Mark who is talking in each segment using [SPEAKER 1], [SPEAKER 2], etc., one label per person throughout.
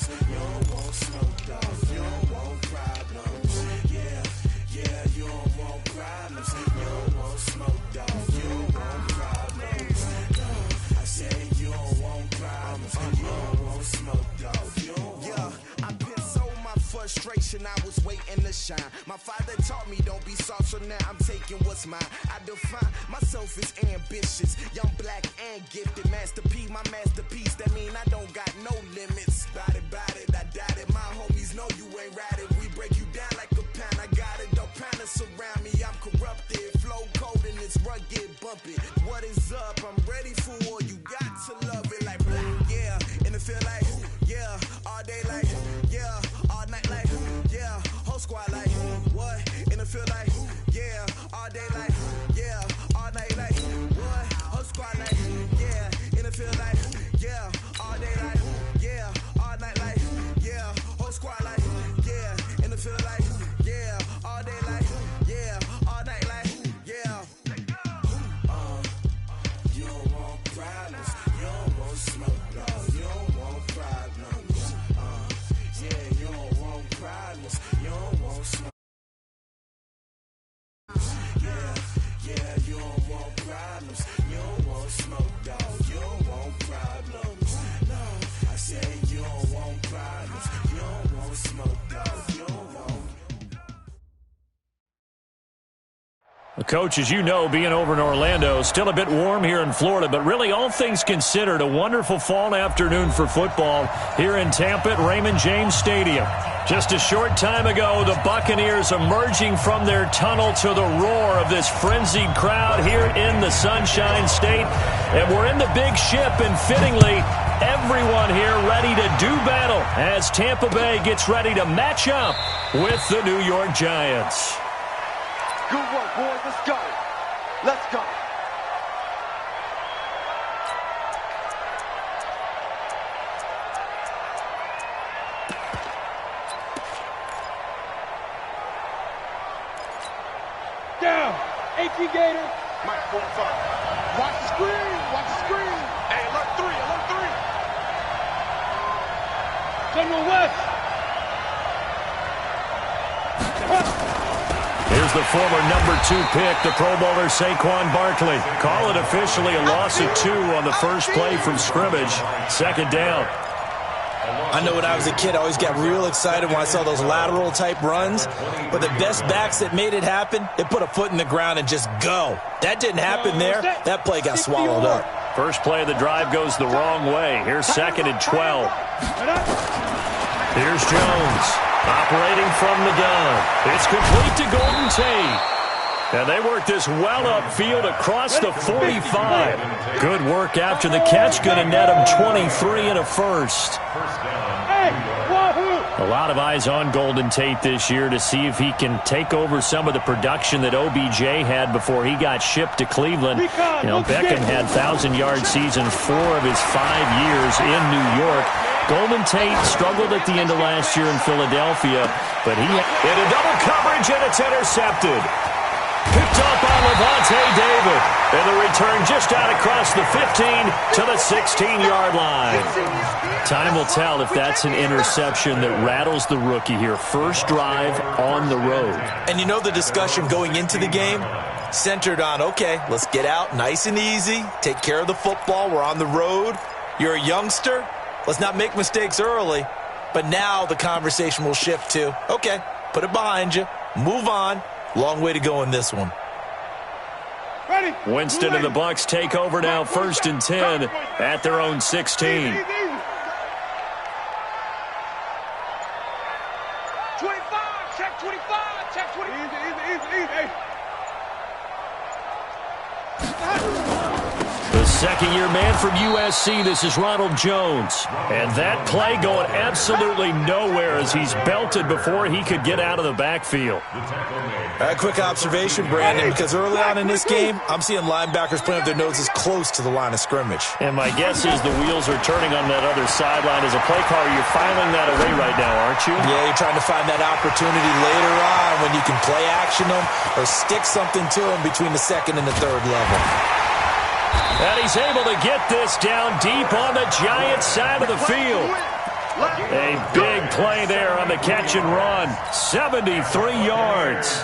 [SPEAKER 1] You don't want smoke, dog. You don't want problems. Yeah, yeah, you don't want problems. You don't want smoke, dog. You don't want problems. I said you don't want problems. You don't want smoke, dog. You don't want. Yeah, I pissed so my frustration. I was waiting to shine. My father taught me don't be soft, so now I'm taking what's mine. I define myself as ambitious, young, black, and gifted. Master P, my masterpiece. That mean I don't got no limits. Bout it, I doubt it. My homies know you ain't ratted. We break you down like a pound. I got it, don't pound us around me. I'm corrupted, flow cold and it's rugged, bumpy. What is up? I'm ready for war. You got to love it like black, yeah. And it feel like, yeah, all day like, yeah, all night like, yeah, whole squad like, what? And it feel like, yeah, all day like, yeah, all night like, what? Whole squad like, yeah, and it feel like, yeah, all day like, yeah, all night like, yeah, whole squad like, yeah, and it feel like, yeah, all day like, yeah, all night like, yeah. You don't want problems, you don't want smoke, dog. You don't want problems. Yeah, you don't want problems, you don't want smoke. Yeah, you don't want problems. You don't want smoke, dog. You don't want problems. No, I said you don't want problems. You don't want smoke, dog. You don't want.
[SPEAKER 2] Coach, as you know, being over in Orlando, still a bit warm here in Florida, but really all things considered, a wonderful fall afternoon for football here in Tampa at Raymond James Stadium. Just a short time ago, the Buccaneers emerging from their tunnel to the roar of this frenzied crowd here in the Sunshine State. And we're in the big ship, and fittingly, everyone here ready to do battle as Tampa Bay gets ready to match up with the New York Giants.
[SPEAKER 3] Good work, boys. Let's go. Let's go.
[SPEAKER 4] Down. 18 Gator.
[SPEAKER 3] Mike 45.
[SPEAKER 4] Watch the screen. Watch the screen.
[SPEAKER 3] Hey, alert 3. Alert 3.
[SPEAKER 4] General West.
[SPEAKER 2] Here's the former number 2 pick, the Pro Bowler Saquon Barkley. Call it officially a loss of 2 on the first play from scrimmage. Second down.
[SPEAKER 5] I know when I was a kid, I always got real excited when I saw those lateral type runs. But the best backs that made it happen, they put a foot in the ground and just go. That didn't happen there. That play got swallowed up.
[SPEAKER 2] First play of the drive goes the wrong way. Here's 2nd and 12. Here's Jones. Operating from the gun. It's complete to Golden Tate. And they work this well upfield across the 45. Good work after the catch. Going to net him 23 and a first. A lot of eyes on Golden Tate this year to see if he can take over some of the production that OBJ had before he got shipped to Cleveland. You know, Beckham had 1,000-yard seasons 4 of his 5 years in New York. Golden Tate struggled at the end of last year in Philadelphia, but he in a double coverage, and it's intercepted. Picked up on Levante David. And the return just out across the 15 to the 16-yard line. Time will tell if that's an interception that rattles the rookie here. First drive on the road.
[SPEAKER 5] And you know the discussion going into the game centered on, okay, let's get out nice and easy, take care of the football, we're on the road. You're a youngster, let's not make mistakes early. But now the conversation will shift to, okay, put it behind you, move on. Long way to go in this one.
[SPEAKER 4] Ready.
[SPEAKER 2] Winston and the Bucs take over now, 1st and 10 at their own 16.
[SPEAKER 4] 25, check 25, check 20. Easy.
[SPEAKER 2] The second-year man from USC, this is Ronald Jones. And that play going absolutely nowhere as he's belted before he could get out of the backfield.
[SPEAKER 5] A quick observation, Brandon, because early on in this game, I'm seeing linebackers playing with their noses close to the line of scrimmage.
[SPEAKER 2] And my guess is the wheels are turning on that other sideline. As a play caller, you're filing that away right now, aren't you?
[SPEAKER 5] Yeah, you're trying to find that opportunity later on when you can play action them or stick something to them between the 2nd and the 3rd level.
[SPEAKER 2] And he's able to get this down deep on the Giants side of the field. A big play there on the catch and run. 73 yards.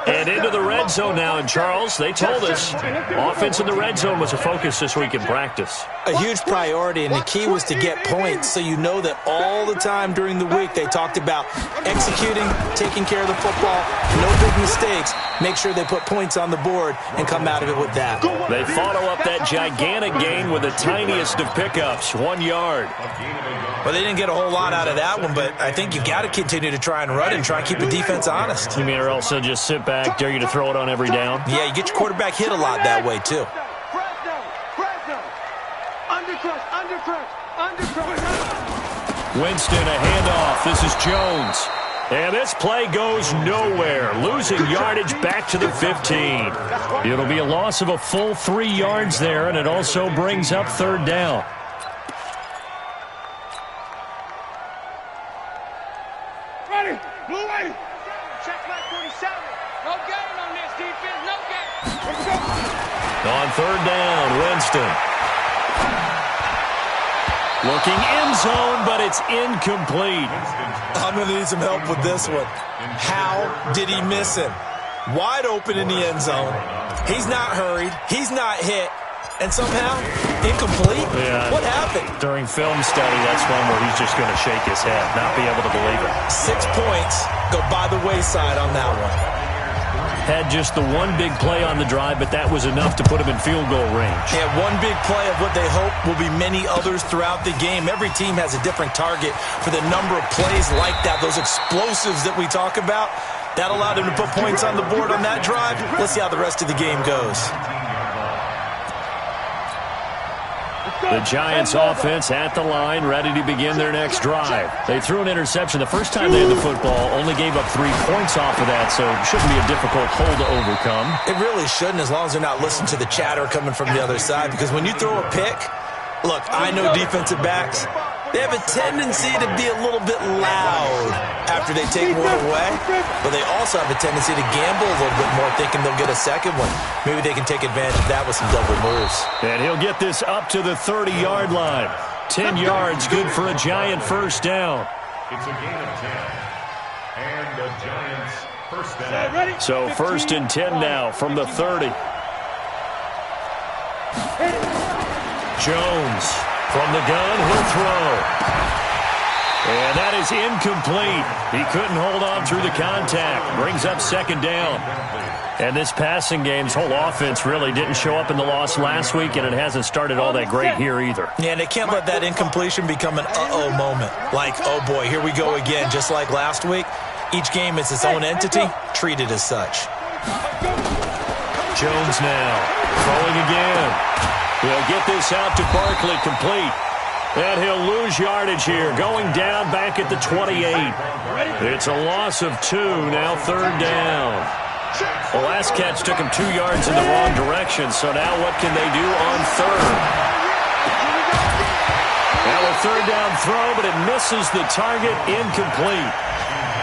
[SPEAKER 2] And into the red zone now. And, Charles, they told us offense in the red zone was a focus this week in practice.
[SPEAKER 5] A huge priority, and the key was to get points. So you know that all the time during the week they talked about executing, taking care of the football, no big mistakes. Make sure they put points on the board and come out of it with that.
[SPEAKER 2] They follow up that gigantic gain with the tiniest of pickups, 1 yard.
[SPEAKER 5] Well, they didn't get a whole lot out of that one, but I think you got to continue to try and run and try and keep the defense honest.
[SPEAKER 2] You mean or else they'll just sit back, dare you to throw it on every down?
[SPEAKER 5] Yeah, you get your quarterback hit a lot that way, too.
[SPEAKER 2] Winston, a handoff. This is Jones. And this play goes nowhere. Losing yardage back to the 15. It'll be a loss of a full 3 yards there, and it also brings up third down.
[SPEAKER 4] Ready, blue lady.
[SPEAKER 6] Check back 47. No gain on this defense. No gain.
[SPEAKER 2] On third down, Winston. Looking end zone, but it's incomplete.
[SPEAKER 5] I'm going to need some help with this one. How did he miss him? Wide open in the end zone. He's not hurried. He's not hit. And somehow, incomplete?
[SPEAKER 2] Yeah.
[SPEAKER 5] What happened?
[SPEAKER 2] During film study, that's one where he's just going to shake his head, not be able to believe it.
[SPEAKER 5] 6 points go by the wayside on that one.
[SPEAKER 2] Had just the one big play on the drive, but that was enough to put him in field goal range.
[SPEAKER 5] Yeah, one big play of what they hope will be many others throughout the game. Every team has a different target for the number of plays like that, those explosives that we talk about. That allowed him to put points on the board on that drive. Let's see how the rest of the game goes.
[SPEAKER 2] The Giants offense at the line, ready to begin their next drive. They threw an interception the first time they had the football, only gave up 3 points off of that, so it shouldn't be a difficult hole to overcome.
[SPEAKER 5] It really shouldn't, as long as they're not listening to the chatter coming from the other side, because when you throw a pick, look, I know defensive backs, they have a tendency to be a little bit loud after they take one away, but they also have a tendency to gamble a little bit more, thinking they'll get a second one. Maybe they can take advantage of that with some double moves.
[SPEAKER 2] And he'll get this up to the 30-yard line. 10 yards, good for a Giant first down.
[SPEAKER 7] It's a gain of 10. And the Giants first down.
[SPEAKER 2] So first and 10 now from the 30. Jones from the gun, he'll throw. And that is incomplete. He couldn't hold on through the contact. Brings up second down. And this passing game's whole offense really didn't show up in the loss last week, and it hasn't started all that great here either.
[SPEAKER 5] Yeah, and they can't let that incompletion become an uh-oh moment. Like, oh boy, here we go again, just like last week. Each game is its own entity, treated as such.
[SPEAKER 2] Jones now, throwing again. He'll get this out to Barkley, complete. And he'll lose yardage here, going down back at the 28. It's a loss of 2, now third down. The last catch took him 2 yards in the wrong direction, so now what can they do on third? Now a third down throw, but it misses the target, incomplete.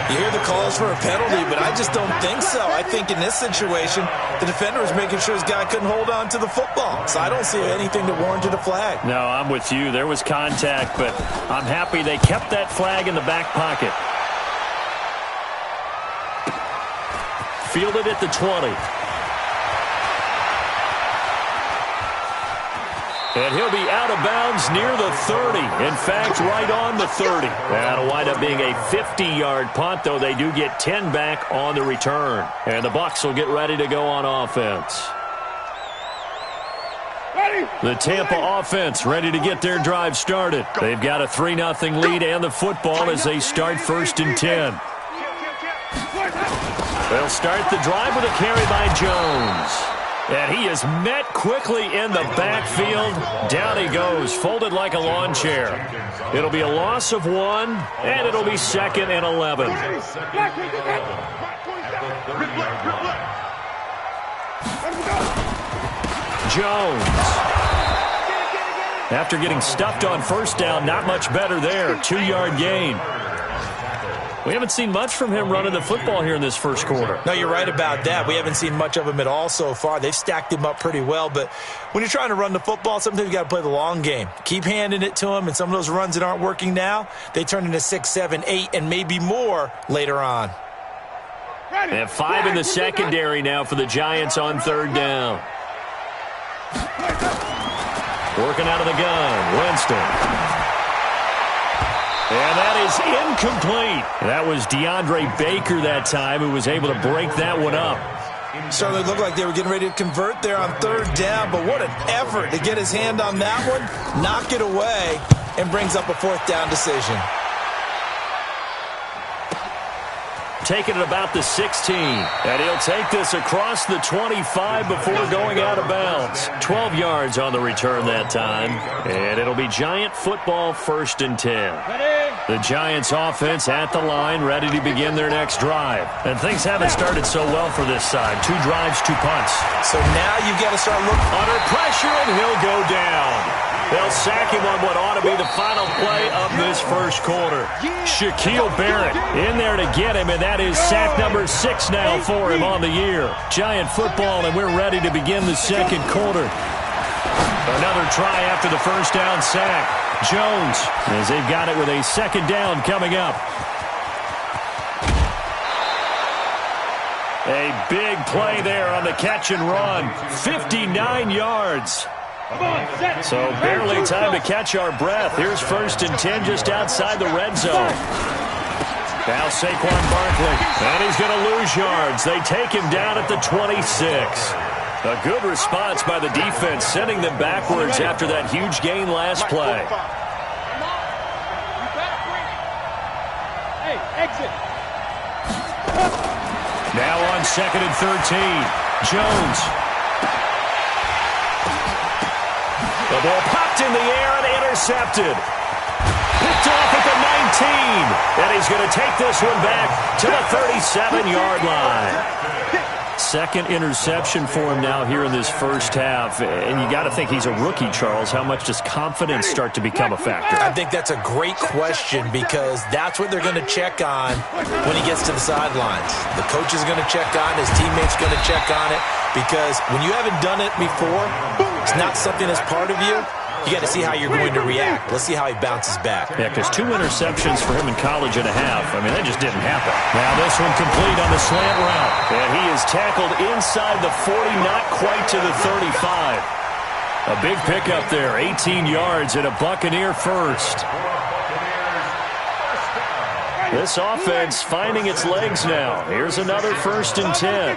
[SPEAKER 5] You hear the calls for a penalty, but I just don't think so. I think in this situation, the defender was making sure his guy couldn't hold on to the football. So I don't see anything that warranted a flag.
[SPEAKER 2] No, I'm with you. There was contact, but I'm happy they kept that flag in the back pocket. Fielded at the 20. And he'll be out of bounds near the 30. In fact, right on the 30. That'll wind up being a 50-yard punt, though they do get 10 back on the return. And the Bucs will get ready to go on offense. The Tampa offense ready to get their drive started. They've got a 3-0 lead and the football as they start first and 10. They'll start the drive with a carry by Jones. And he is met quickly in the backfield. Down he goes, folded like a lawn chair. It'll be a loss of 1, and it'll be 2nd and 11. Jones. After getting stuffed on first down, not much better there. 2-yard gain. We haven't seen much from him running the football here in this first quarter.
[SPEAKER 5] No, you're right about that. We haven't seen much of him at all so far. They've stacked him up pretty well, but when you're trying to run the football, sometimes you got to play the long game. Keep handing it to him, and some of those runs that aren't working now, they turn into 6, 7, 8, and maybe more later on.
[SPEAKER 2] They have 5 in the secondary now for the Giants on third down. Working out of the gun, Winston. And that is incomplete. That was DeAndre Baker that time who was able to break that one up.
[SPEAKER 5] Certainly looked like they were getting ready to convert there on third down, but what an effort to get his hand on that one, knock it away, and brings up a fourth down decision.
[SPEAKER 2] Taking it about the 16. And he'll take this across the 25 before going out of bounds. 12 yards on the return that time. And it'll be Giant football, 1st and 10. The Giants offense at the line, ready to begin their next drive. And things haven't started so well for this side. 2 drives, 2 punts.
[SPEAKER 5] So now you've got to start looking
[SPEAKER 2] under pressure, and he'll go down. They'll sack him on what ought to be the final play of this first quarter. Shaquille Barrett in there to get him, and that is sack number 6 now for him on the year. Giant football, and we're ready to begin the second quarter. Another try after the first down sack. Jones, as they've got it with a second down coming up. A big play there on the catch and run. 59 yards. So barely time to catch our breath. Here's 1st and 10 just outside the red zone. Now Saquon Barkley, and he's going to lose yards. They take him down at the 26. A good response by the defense, sending them backwards after that huge gain last play.
[SPEAKER 4] Hey, exit.
[SPEAKER 2] Now on 2nd and 13, Jones. The ball popped in the air and intercepted. Picked off at the 19. And he's going to take this one back to the 37-yard line. Second interception for him now here in this first half. And you got to think he's a rookie, Charles. How much does confidence start to become a factor?
[SPEAKER 5] I think that's a great question because that's what they're going to check on when he gets to the sidelines. The coach is going to check on, his teammates are going to check on it because when you haven't done it before, it's not something that's part of you. You got to see how you're going to react. Let's see how he bounces back.
[SPEAKER 2] Yeah, because 2 interceptions for him in college and a half. I mean, that just didn't happen. Now this one complete on the slant route. And he is tackled inside the 40, not quite to the 35. A big pickup there, 18 yards and a Buccaneer first. This offense finding its legs now. Here's another 1st and 10.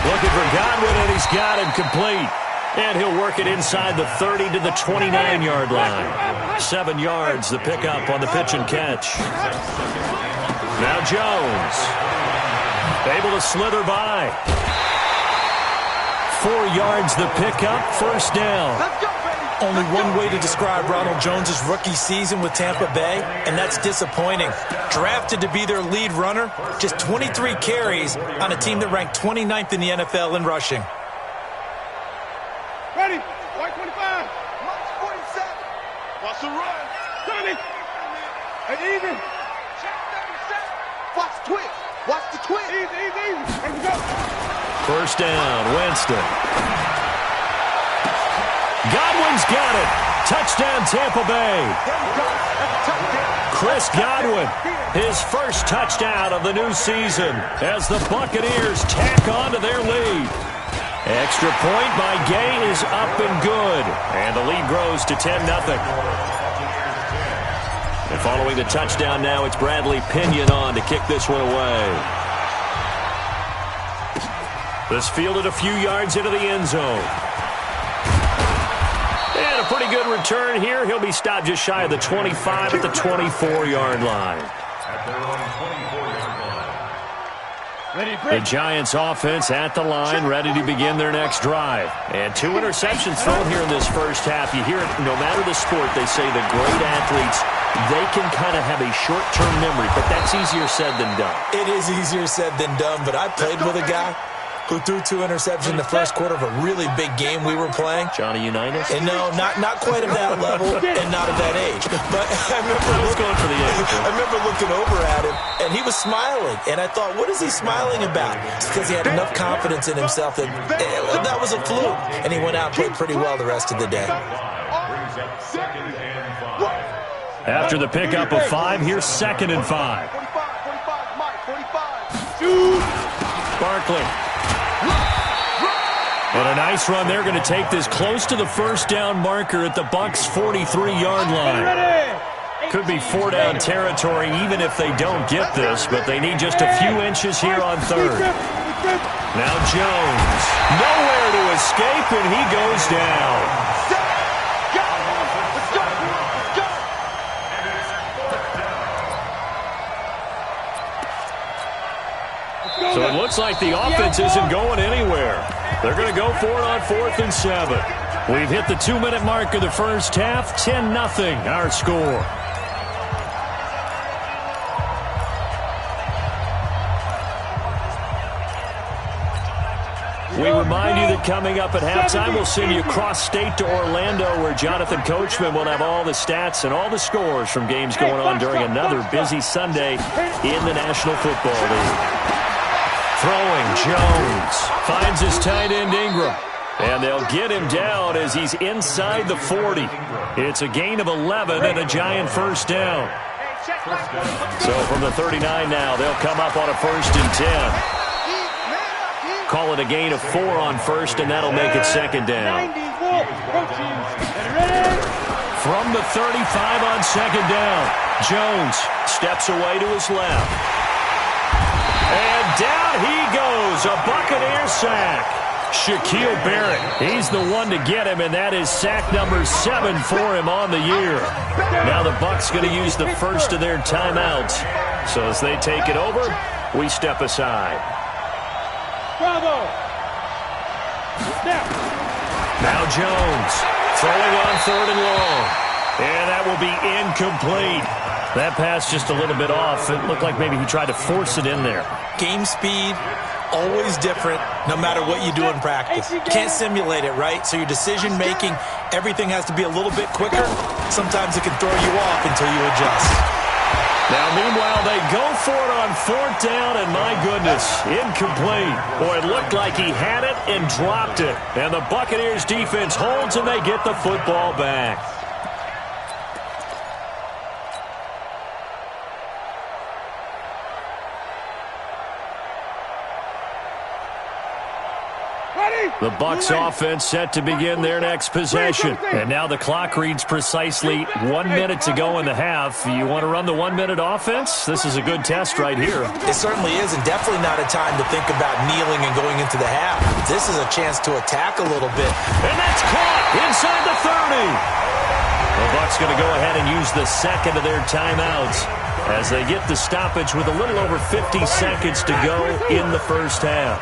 [SPEAKER 2] Looking for Godwin, and he's got him complete. And he'll work it inside the 30 to the 29-yard line. 7 yards, the pickup on the pitch and catch. Now Jones. Able to slither by. 4 yards, the pickup, 1st down.
[SPEAKER 5] Only one way to describe Ronald Jones' rookie season with Tampa Bay, and that's disappointing. Drafted to be their lead runner, just 23 carries on a team that ranked 29th in the NFL in rushing.
[SPEAKER 4] Ready? White 25. March 47. Watch the run. 70. And even. Check 37. Watch twist. Watch the twist. Easy, easy, easy. Let's go.
[SPEAKER 2] 1st down, Winston. Godwin's got it. Touchdown, Tampa Bay. Chris Godwin, his first touchdown of the new season as the Buccaneers tack on to their lead. Extra point by Gay is up and good. And the lead grows to 10-0. And following the touchdown now, it's Bradley Pinion on to kick this one away. This fielded a few yards into the end zone. And a pretty good return here. He'll be stopped just shy of the 25 at the 24-yard line. The Giants offense at the line, ready to begin their next drive. And 2 interceptions thrown here in this first half. You hear it, no matter the sport, they say the great athletes, they can kind of have a short-term memory, but that's easier said than done.
[SPEAKER 5] It is easier said than done, but I played with a guy who threw 2 interceptions in the first quarter of a really big game we were playing.
[SPEAKER 2] Johnny Unitas?
[SPEAKER 5] And no, not quite at that level and not at that age. But I remember looking over at him, and he was smiling. And I thought, what is he smiling about? It's because he had enough confidence in himself that that was a fluke. And he went out and played pretty well the rest of the day.
[SPEAKER 2] After the pickup of 5, here's 2nd and 5.
[SPEAKER 4] 45, Mike, 45.
[SPEAKER 2] Barkley. And a nice run. They're going to take this close to the first down marker at the Bucs' 43-yard line. Could be 4-down territory even if they don't get this, but they need just a few inches here on 3rd. Now Jones. Nowhere to escape, and he goes down. So it looks like the offense isn't going anywhere. They're going to go for it on 4th and 7. We've hit the 2-minute mark of the first half. 10-0 our score. We remind you that coming up at halftime, we'll send you cross-state to Orlando, where Jonathan Coachman will have all the stats and all the scores from games going on during another busy Sunday in the National Football League. Throwing, Jones finds his tight end Ingram, and they'll get him down as he's inside the 40. It's a gain of 11 and a Giant first down. So from the 39 now, they'll come up on a 1st and 10. Call it a gain of 4 on 1st, and that'll make it 2nd down. From the 35 on 2nd down, Jones steps away to his left. And down he goes, a Buccaneer sack. Shaquille Barrett, he's the one to get him, and that is sack number 7 for him on the year. Now the Bucs going to use the first of their timeouts. So as they take it over, we step aside.
[SPEAKER 4] Bravo.
[SPEAKER 2] Now Jones throwing on 3rd and long. And that will be incomplete. That pass just a little bit off. It looked like maybe he tried to force it in there.
[SPEAKER 5] Game speed, always different, no matter what you do in practice. Can't simulate it, right? So your decision-making, everything has to be a little bit quicker. Sometimes it can throw you off until you adjust.
[SPEAKER 2] Now, meanwhile, they go for it on 4th down, and my goodness, incomplete. Boy, it looked like he had it and dropped it. And the Buccaneers defense holds, and they get the football back. The Bucs offense set to begin their next possession. And now the clock reads precisely 1 minute to go in the half. You want to run the 1 minute offense? This is a good test right here.
[SPEAKER 5] It certainly is, and definitely not a time to think about kneeling and going into the half. This is a chance to attack a little bit.
[SPEAKER 2] And that's caught inside the 30. The Bucs going to go ahead and use the second of their timeouts as they get the stoppage with a little over 50 seconds to go in the first half.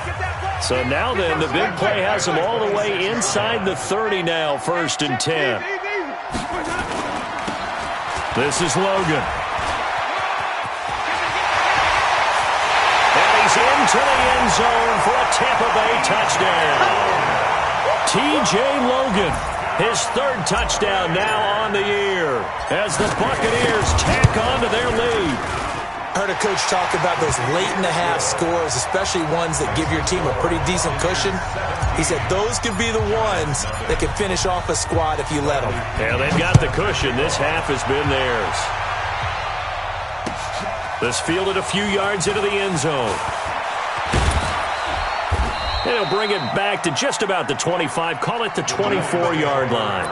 [SPEAKER 2] So now then, the big play has them all the way inside the 30 now, 1st and 10. This is Logan. And he's into the end zone for a Tampa Bay touchdown. T.J. Logan, his 3rd touchdown now on the year as the Buccaneers tack on to their lead.
[SPEAKER 5] Heard a coach talk about those late-in-the-half scores, especially ones that give your team a pretty decent cushion. He said those could be the ones that can finish off a squad if you let them.
[SPEAKER 2] Yeah, they've got the cushion. This half has been theirs. This fielded a few yards into the end zone. And he'll bring it back to just about the 25. Call it the 24-yard line.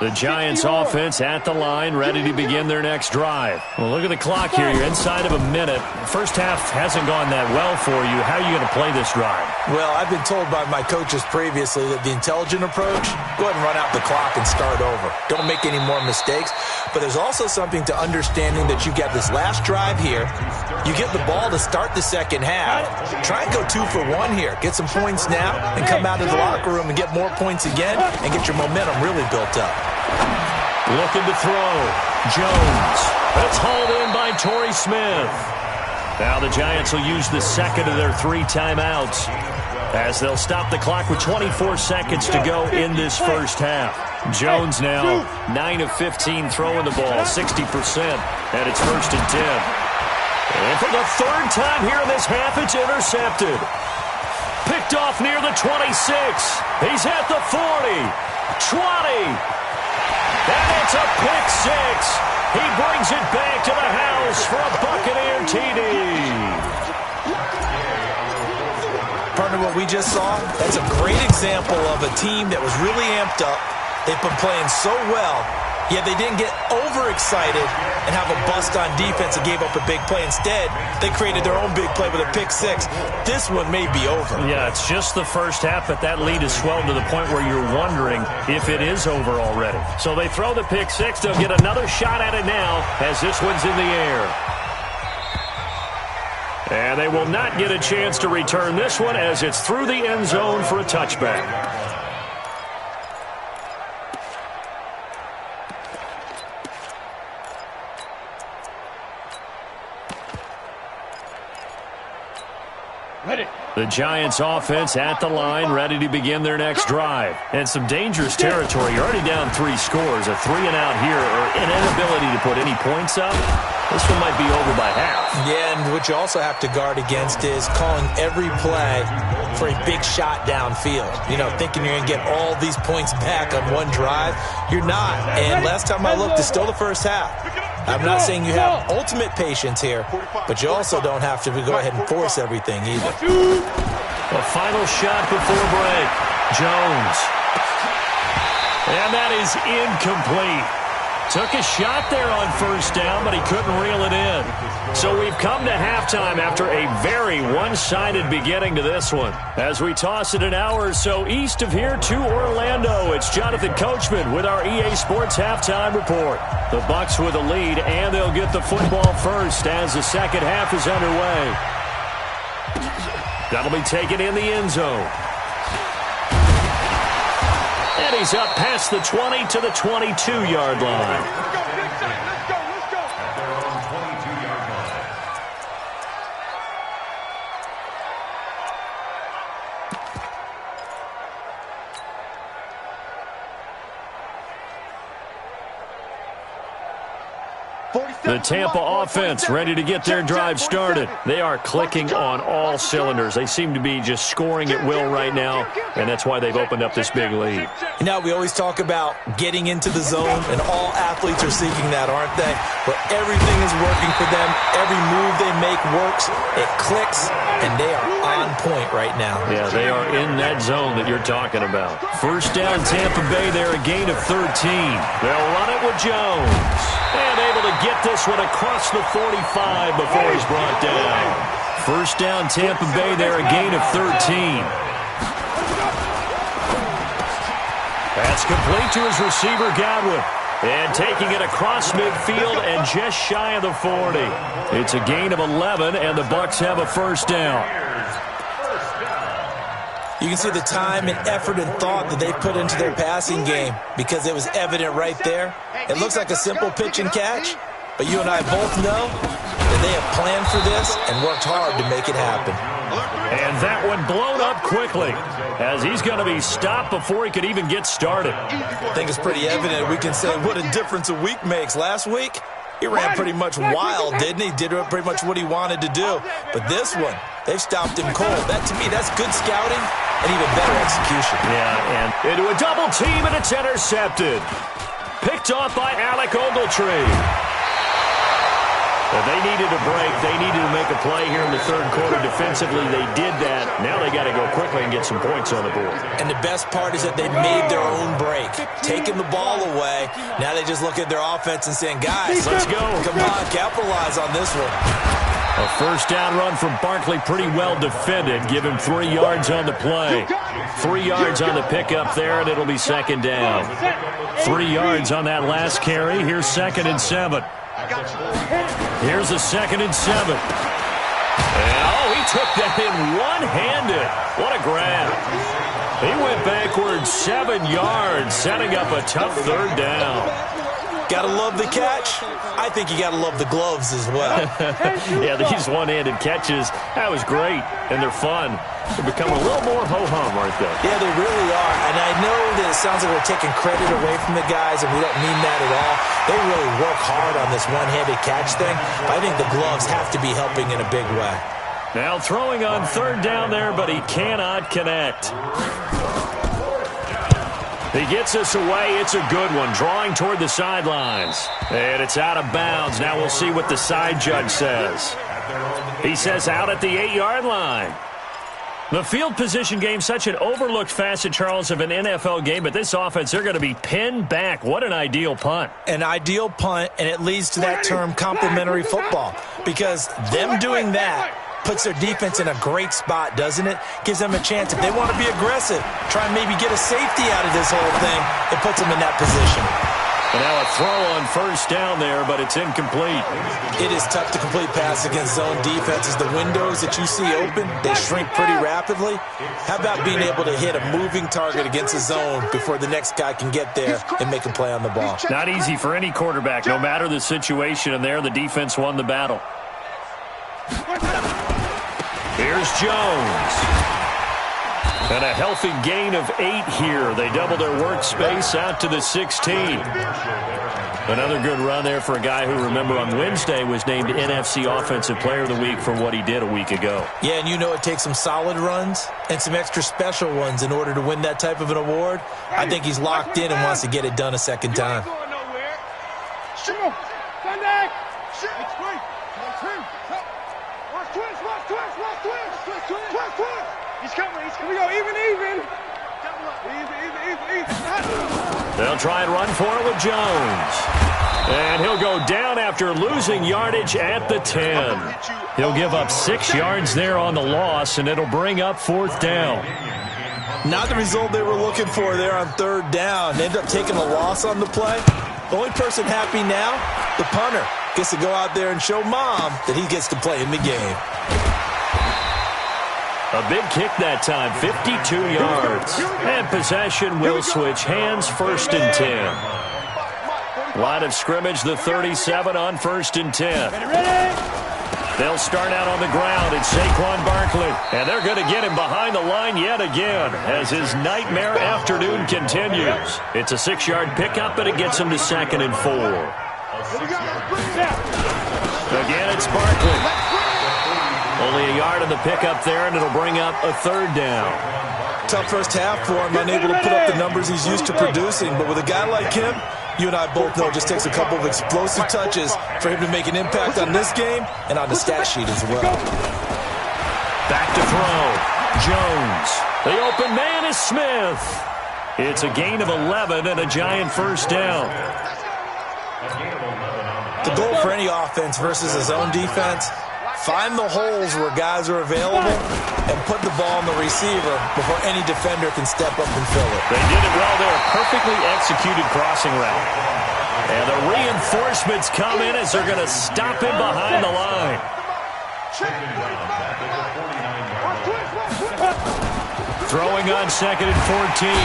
[SPEAKER 2] The Giants offense at the line, ready to begin their next drive. Well, look at the clock here. You're inside of a minute. First half hasn't gone that well for you. How are you going to play this drive?
[SPEAKER 5] Well, I've been told by my coaches previously that the intelligent approach, go ahead and run out the clock and start over. Don't make any more mistakes. But there's also something to understanding that you get this last drive here. You get the ball to start the second half. Try and go 2 for 1 here. Get some points now and come out of the locker room and get more points again and get your momentum really built up.
[SPEAKER 2] Looking to throw. Jones. That's hauled in by Torrey Smith. Now the Giants will use the second of their 3 timeouts as they'll stop the clock with 24 seconds to go in this first half. Jones now 9 of 15 throwing the ball, 60%, and it's 1st and 10. And for the 3rd time here in this half, it's intercepted. Picked off near the 26. He's at the 40, 20, and it's a pick 6. He brings it back to the house for a Buccaneer TD.
[SPEAKER 5] Partner, what we just saw, that's a great example of a team that was really amped up. They've been playing so well, yet they didn't get overexcited and have a bust on defense and gave up a big play. Instead, they created their own big play with a pick 6. This one may be over.
[SPEAKER 2] Yeah, it's just the first half, but that lead has swelled to the point where you're wondering if it is over already. So they throw the pick 6. They'll get another shot at it now as this one's in the air. And they will not get a chance to return this one as it's through the end zone for a touchback. The Giants offense at the line, ready to begin their next drive. And some dangerous territory. You're already down 3 scores. A 3-and-out here, or an inability to put any points up. This one might be over by half.
[SPEAKER 5] Yeah, and what you also have to guard against is calling every play for a big shot downfield. You know, thinking you're going to get all these points back on one drive. You're not. And last time I looked, it's still the first half. I'm not saying you have ultimate patience here, but you also don't have to go ahead and force everything either.
[SPEAKER 2] A final shot before break. Jones. And that is incomplete. Took a shot there on first down, but he couldn't reel it in. So we've come to halftime after a very one-sided beginning to this one. As we toss it an hour or so east of here to Orlando, it's Jonathan Coachman with our EA Sports Halftime Report. The Bucs with a lead, and they'll get the football first as the second half is underway. That'll be taken in the end zone. And he's up past the 20 to the 22-yard line.
[SPEAKER 7] At their own 22-yard line.
[SPEAKER 2] The Tampa offense ready to get their drive started. They are clicking on all cylinders. They seem to be just scoring at will right now, and that's why they've opened up this big lead.
[SPEAKER 5] You know, we always talk about getting into the zone, and all athletes are seeking that, aren't they? Where everything is working for them. Every move they make works. It clicks, and they are on point right now.
[SPEAKER 2] Yeah, they are in that zone that you're talking about. First down, Tampa Bay. They're a gain of 13. They'll run it with Jones. And able to get this one across the 45 before he's brought down. First down, Tampa Bay. They're a gain of 13. That's complete to his receiver, Godwin. And taking it across midfield and just shy of the 40. It's a gain of 11, and the Bucs have a first down.
[SPEAKER 5] You can see the time and effort and thought that they put into their passing game because it was evident right there. It looks like a simple pitch and catch, but you and I both know that they have planned for this and worked hard to make it happen.
[SPEAKER 2] And that one blown up quickly as he's going to be stopped before he could even get started.
[SPEAKER 5] I think it's pretty evident we can say what a difference a week makes. Last week, he ran pretty much wild, didn't he? Did pretty much what he wanted to do. But this one, they've stopped him cold. That, to me, that's good scouting and even better execution.
[SPEAKER 2] Yeah, and into a double team, and it's intercepted. Picked off by Alec Ogletree. They needed a break. They needed to make a play here in the third quarter. Defensively, they did that. Now they got to go quickly and get some points on the board.
[SPEAKER 5] And the best part is that they made their own break, taking the ball away. Now they just look at their offense and saying, guys,
[SPEAKER 2] let's go.
[SPEAKER 5] Come on, capitalize on this one.
[SPEAKER 2] A first down run from Barkley, pretty well defended. Give him 3 yards on the play. 3 yards on the pickup there, and it'll be second down. 3 yards on that last carry. Here's 2nd and 7. Here's a 2nd and 7. And, he took that in one-handed. What a grab. He went backwards 7 yards, setting up a tough third down.
[SPEAKER 5] Gotta love the catch. I think you gotta love the gloves as well.
[SPEAKER 2] Yeah, these one-handed catches, that was great, and they're fun. They become a little more ho-hum, aren't they?
[SPEAKER 5] Yeah, they really are. And I know that it sounds like we're taking credit away from the guys, and we don't mean that at all. They really work hard on this one-handed catch thing. But I think the gloves have to be helping in a big way.
[SPEAKER 2] Now throwing on third down there, but he cannot connect. He gets us away. It's a good one. Drawing toward the sidelines. And it's out of bounds. Now we'll see what the side judge says. He says out at the 8-yard line. The field position game, such an overlooked facet, Charles, of an NFL game, but this offense, they're going to be pinned back. What an ideal punt.
[SPEAKER 5] An ideal punt, and it leads to that term complementary football, because them doing that puts their defense in a great spot, doesn't it? Gives them a chance. If they want to be aggressive, try and maybe get a safety out of this whole thing, it puts them in that position.
[SPEAKER 2] And now a throw on first down there, but it's incomplete.
[SPEAKER 5] It is tough to complete pass against zone defenses. The windows that you see open, they shrink pretty rapidly. How about being able to hit a moving target against a zone before the next guy can get there and make a play on the ball?
[SPEAKER 2] Not easy for any quarterback, no matter the situation, and there the defense won the battle. Here's Jones. And a healthy gain of 8 here. They double their workspace out to the 16. Another good run there for a guy who, remember, on Wednesday was named NFC Offensive Player of the Week for what he did a week ago.
[SPEAKER 5] Yeah, and you know it takes some solid runs and some extra special ones in order to win that type of an award. I think he's locked in and wants to get it done a second time.
[SPEAKER 4] He's coming. We go even.
[SPEAKER 2] They'll try and run for it with Jones. And he'll go down after losing yardage at the 10. He'll give up 6 yards there on the loss, and it'll bring up 4th down.
[SPEAKER 5] Not the result they were looking for there on 3rd down. They end up taking a loss on the play. The only person happy now, the punter, gets to go out there and show Mom that he gets to play in the game.
[SPEAKER 2] A big kick that time, 52 yards. And possession will switch hands, 1st and 10. Line of scrimmage, the 37 on 1st and 10. They'll start out on the ground. It's Saquon Barkley. And they're going to get him behind the line yet again as his nightmare afternoon continues. It's a 6-yard pickup, but it gets him to 2nd and 4. Again, it's Barkley. Only a yard on the pickup there, and it'll bring up a 3rd down.
[SPEAKER 5] Tough first half for him, unable to put up the numbers he's used to producing. But with a guy like him, you and I both know it just takes a couple of explosive touches for him to make an impact on this game and on the stat sheet as well.
[SPEAKER 2] Back to throw. Jones. The open man is Smith. It's a gain of 11 and a giant 1st down.
[SPEAKER 5] The goal for any offense versus a zone defense, find the holes where guys are available and put the ball on the receiver before any defender can step up and fill it.
[SPEAKER 2] They did it well there. Perfectly executed crossing route. And the reinforcements come in as they're going to stop him behind the line. Throwing on 2nd and 14.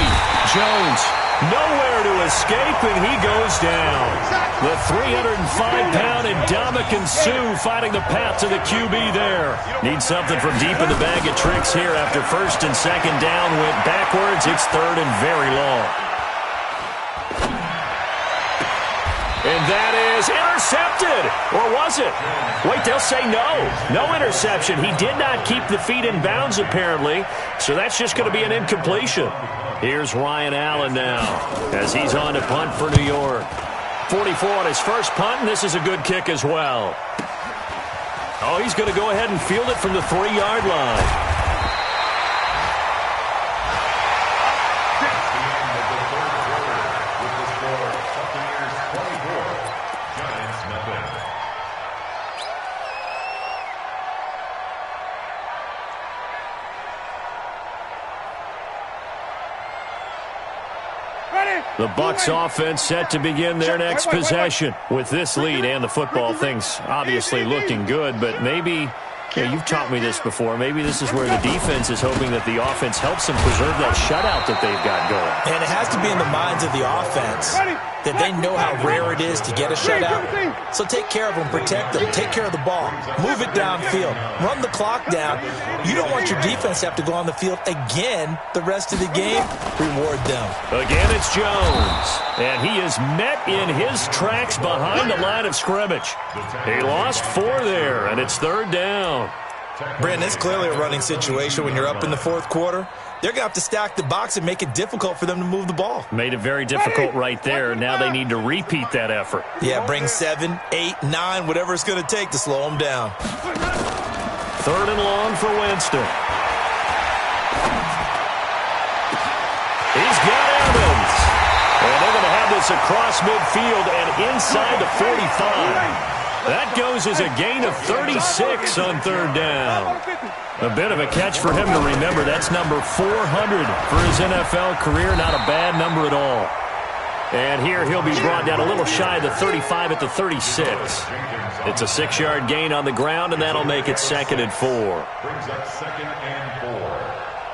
[SPEAKER 2] Jones. Nowhere to escape, and he goes down. The 305-pound Ndamukong Suh fighting the path to the QB there. Needs something from deep in the bag of tricks here after 1st and 2nd down. Went backwards. It's 3rd and very long. And that is intercepted. Or was it? Wait, they'll say no. No interception. He did not keep the feet in bounds, apparently. So that's just going to be an incompletion. Here's Ryan Allen now as he's on to punt for New York. 44 on his first punt, and this is a good kick as well. Oh, he's going to go ahead and field it from the 3-yard line. The Bucs offense set to begin their next possession. With this lead and the football, things obviously looking good, but maybe, you've taught me this before, maybe this is where the defense is hoping that the offense helps them preserve that shutout that they've got going.
[SPEAKER 5] And it has to to be in the minds of the offense that they know how rare it is to get a shutout. So take care of them, protect them, take care of the ball, move it downfield, run the clock down. You don't want your defense to have to go on the field again the rest of the game. Reward them.
[SPEAKER 2] Again, it's Jones, and he is met in his tracks behind the line of scrimmage. He lost 4 there, and it's 3rd down.
[SPEAKER 5] Brandon, it's clearly a running situation when you're up in the 4th quarter. They're going to have to stack the box and make it difficult for them to move the ball.
[SPEAKER 2] Made it very difficult right there. Now they need to repeat that effort.
[SPEAKER 5] Yeah, bring 7, 8, 9, whatever it's going to take to slow them down.
[SPEAKER 2] 3rd and long for Winston. He's got Evans. And they're going to have this across midfield and inside the 45. That goes as a gain of 36 on 3rd down. A bit of a catch for him to remember. That's number 400 for his NFL career. Not a bad number at all. And here he'll be brought down a little shy of the 35 at the 36. It's a 6-yard gain on the ground, and that'll make it 2nd and 4.
[SPEAKER 7] Brings up 2nd and 4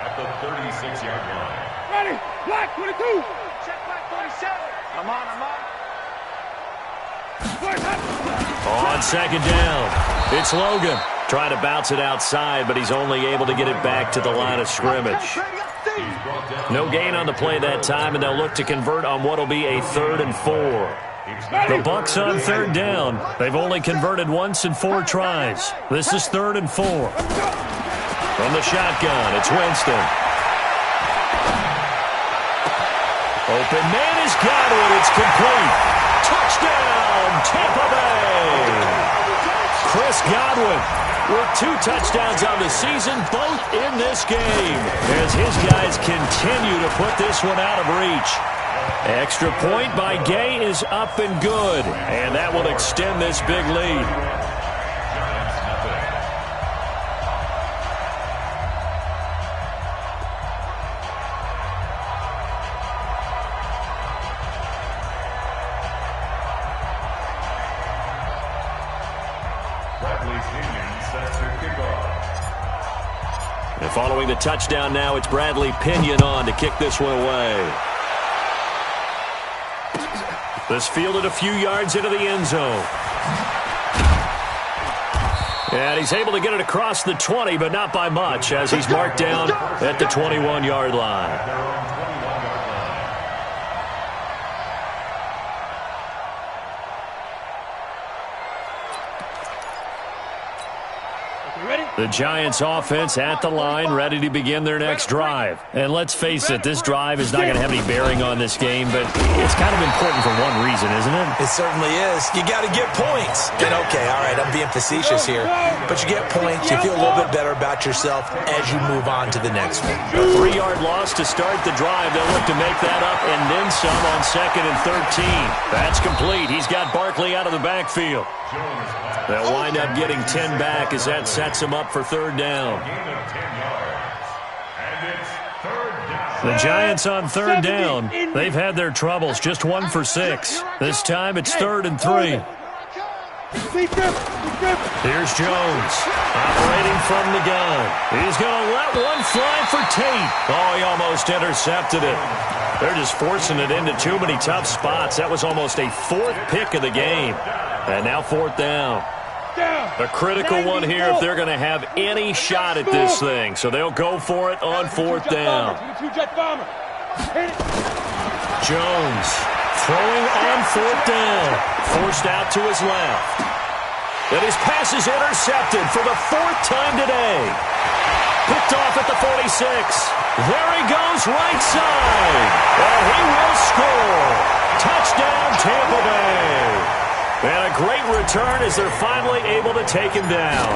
[SPEAKER 7] at the 36-yard line.
[SPEAKER 4] Ready, black 22. Check black 27. I'm on.
[SPEAKER 2] On 2nd down, it's Logan. Trying to bounce it outside, but he's only able to get it back to the line of scrimmage. No gain on the play that time, and they'll look to convert on what will be a 3rd and 4. The Bucs on 3rd down. They've only converted once in 4 tries. This is 3rd and 4. From the shotgun, it's Winston. Open man has got it. It's complete. Touchdown, Tampa Bay. Chris Godwin with 2 touchdowns on the season, both in this game, as his guys continue to put this one out of reach. Extra point by Gay is up and good, and that will extend this big lead. And following the touchdown now, it's Bradley Pinion on to kick this one away. This fielded a few yards into the end zone. And he's able to get it across the 20, but not by much, as he's marked down at the 21-yard line. The Giants offense at the line, ready to begin their next drive. And let's face it, this drive is not going to have any bearing on this game, but it's kind of important for one reason, isn't it?
[SPEAKER 5] It certainly is. You got to get points. And okay, all right, I'm being facetious here, but you get points, you feel a little bit better about yourself as you move on to the next one.
[SPEAKER 2] A 3-yard loss to start the drive. They'll look to make that up and then some on 2nd and 13. That's complete. He's got Barkley out of the backfield. They'll wind up getting 10 back as that sets him up for 3rd down. The Giants on 3rd down. They've had their troubles, just 1 for 6. This time it's 3rd and 3. Here's Jones, operating from the gun. He's going to let one fly for Tate. Oh, he almost intercepted it. They're just forcing it into too many tough spots. That was almost a 4th pick of the game. And now 4th down. A critical one here if they're going to have any shot at this thing. So they'll go for it on 4th down. Jones throwing on 4th down. Forced out to his left. And his pass is intercepted for the 4th time today. Picked off at the 46. There he goes right side. And he will score. Touchdown, Tampa Bay. And a great return as they're finally able to take him down.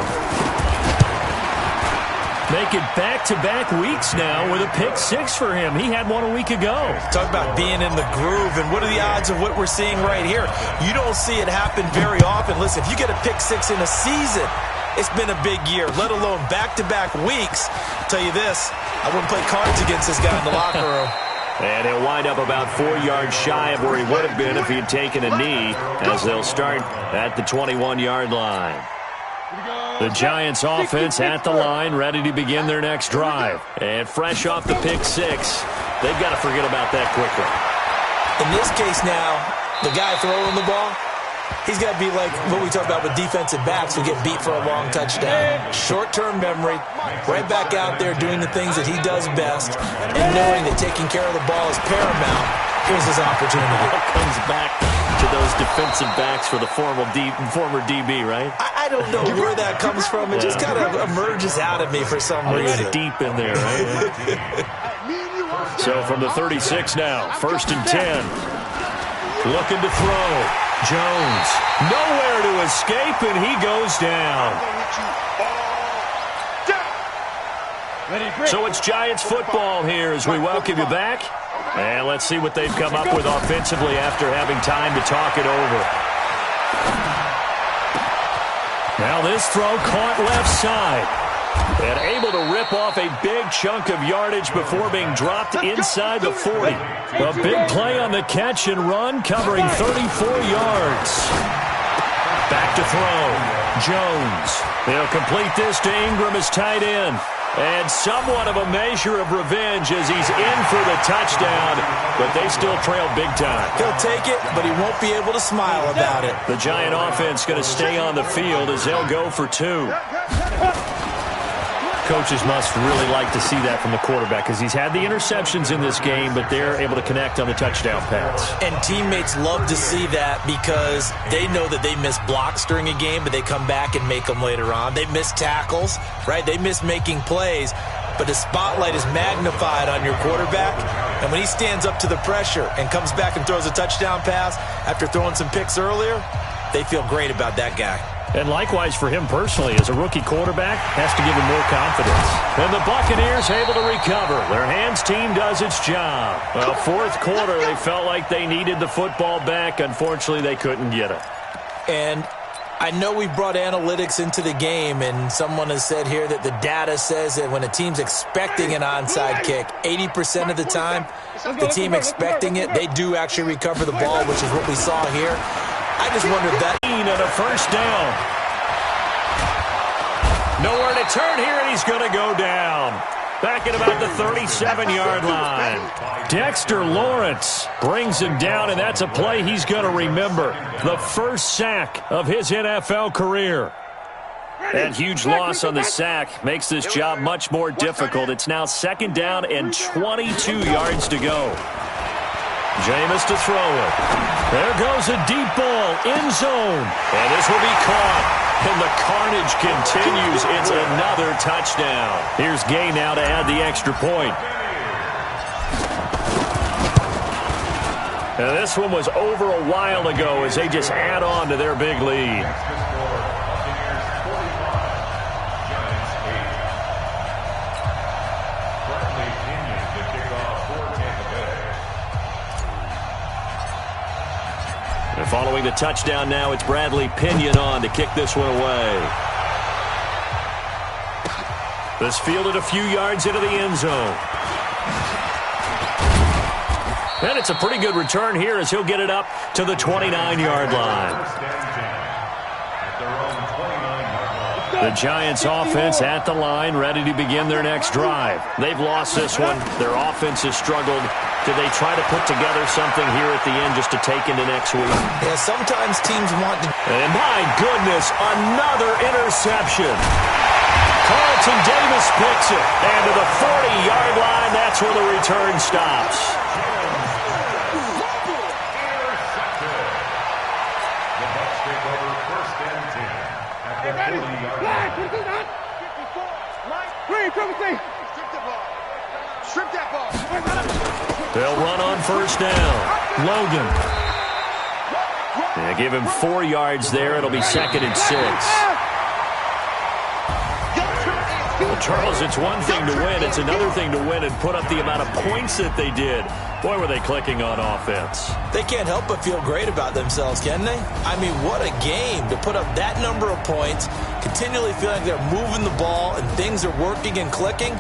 [SPEAKER 2] Make it back-to-back weeks now with a pick 6 for him. He had one a week ago.
[SPEAKER 5] Talk about being in the groove, and what are the odds of what we're seeing right here? You don't see it happen very often. Listen, if you get a pick 6 in a season, it's been a big year, let alone back-to-back weeks. I'll tell you this, I wouldn't play cards against this guy in the locker room.
[SPEAKER 2] And he'll wind up about 4 yards shy of where he would have been if he had taken a knee, as they'll start at the 21-yard line. The Giants offense at the line, ready to begin their next drive. And fresh off the pick 6, they've got to forget about that quickly.
[SPEAKER 5] In this case now, the guy throwing the ball, he's got to be like what we talk about with defensive backs who get beat for a long touchdown. Short-term memory, right back out there doing the things that he does best, and knowing that taking care of the ball is paramount. Here's his opportunity.
[SPEAKER 2] Comes back to those defensive backs for the former DB, right?
[SPEAKER 5] I don't know where that comes from. It just kind of emerges out of me for some reason.
[SPEAKER 2] Deep in there, right? So from the 36 now, 1st and 10. Looking to throw. Jones, nowhere to escape, and he goes down. So it's Giants football here as we welcome you back. And let's see what they've come up with offensively after having time to talk it over. Now this throw caught left side. And able to rip off a big chunk of yardage before being dropped inside the 40. A big play on the catch and run, covering 34 yards. Back to throw. Jones. They'll complete this to Ingram as tight end. And somewhat of a measure of revenge as he's in for the touchdown, but they still trail big time.
[SPEAKER 5] He'll take it, but he won't be able to smile about it.
[SPEAKER 2] The Giant offense going to stay on the field as they'll go for 2. Coaches must really like to see that from the quarterback because he's had the interceptions in this game, but they're able to connect on the touchdown pass.
[SPEAKER 5] And teammates love to see that because they know that they miss blocks during a game, but they come back and make them later on. They miss tackles, right? They miss making plays, but the spotlight is magnified on your quarterback. And when he stands up to the pressure and comes back and throws a touchdown pass after throwing some picks earlier, they feel great about that guy.
[SPEAKER 2] And likewise for him personally, as a rookie quarterback, has to give him more confidence. And the Buccaneers able to recover. Their hands team does its job. Well, 4th quarter, they felt like they needed the football back. Unfortunately, they couldn't get it.
[SPEAKER 5] And I know we brought analytics into the game, and someone has said here that the data says that when a team's expecting an onside kick, 80% of the time, the team expecting it, they do actually recover the ball, which is what we saw here. I just wondered that.
[SPEAKER 2] And a first down. Nowhere to turn here, and he's going to go down. Back at about the 37-yard line. Dexter Lawrence brings him down, and that's a play he's going to remember. The first sack of his NFL career. That huge loss on the sack makes this job much more difficult. It's now 2nd down and 22 yards to go. Jameis to throw it. There goes a deep ball, end zone. And this will be caught. And the carnage continues. It's another touchdown. Here's Gay now to add the extra point. And this one was over a while ago as they just add on to their big lead. Following the touchdown now, it's Bradley Pinion on to kick this one away. This fielded a few yards into the end zone. And it's a pretty good return here as he'll get it up to the 29-yard line. The Giants offense at the line, ready to begin their next drive. They've lost this one. Their offense has struggled. Do they try to put together something here at the end just to take into next week?
[SPEAKER 5] Yeah, sometimes teams want to.
[SPEAKER 2] And my goodness, another interception. Carlton Davis picks it. And to the 40-yard line, that's where the return stops.
[SPEAKER 4] Strip that ball.
[SPEAKER 2] They'll run on first down. Logan. They give him 4 yards there. It'll be 2nd and 6. Well, Charles, it's one thing to win. It's another thing to win and put up the amount of points that they did. Boy, were they clicking on offense.
[SPEAKER 5] They can't help but feel great about themselves, can they? I mean, what a game to put up that number of points, continually feeling like they're moving the ball and things are working and clicking.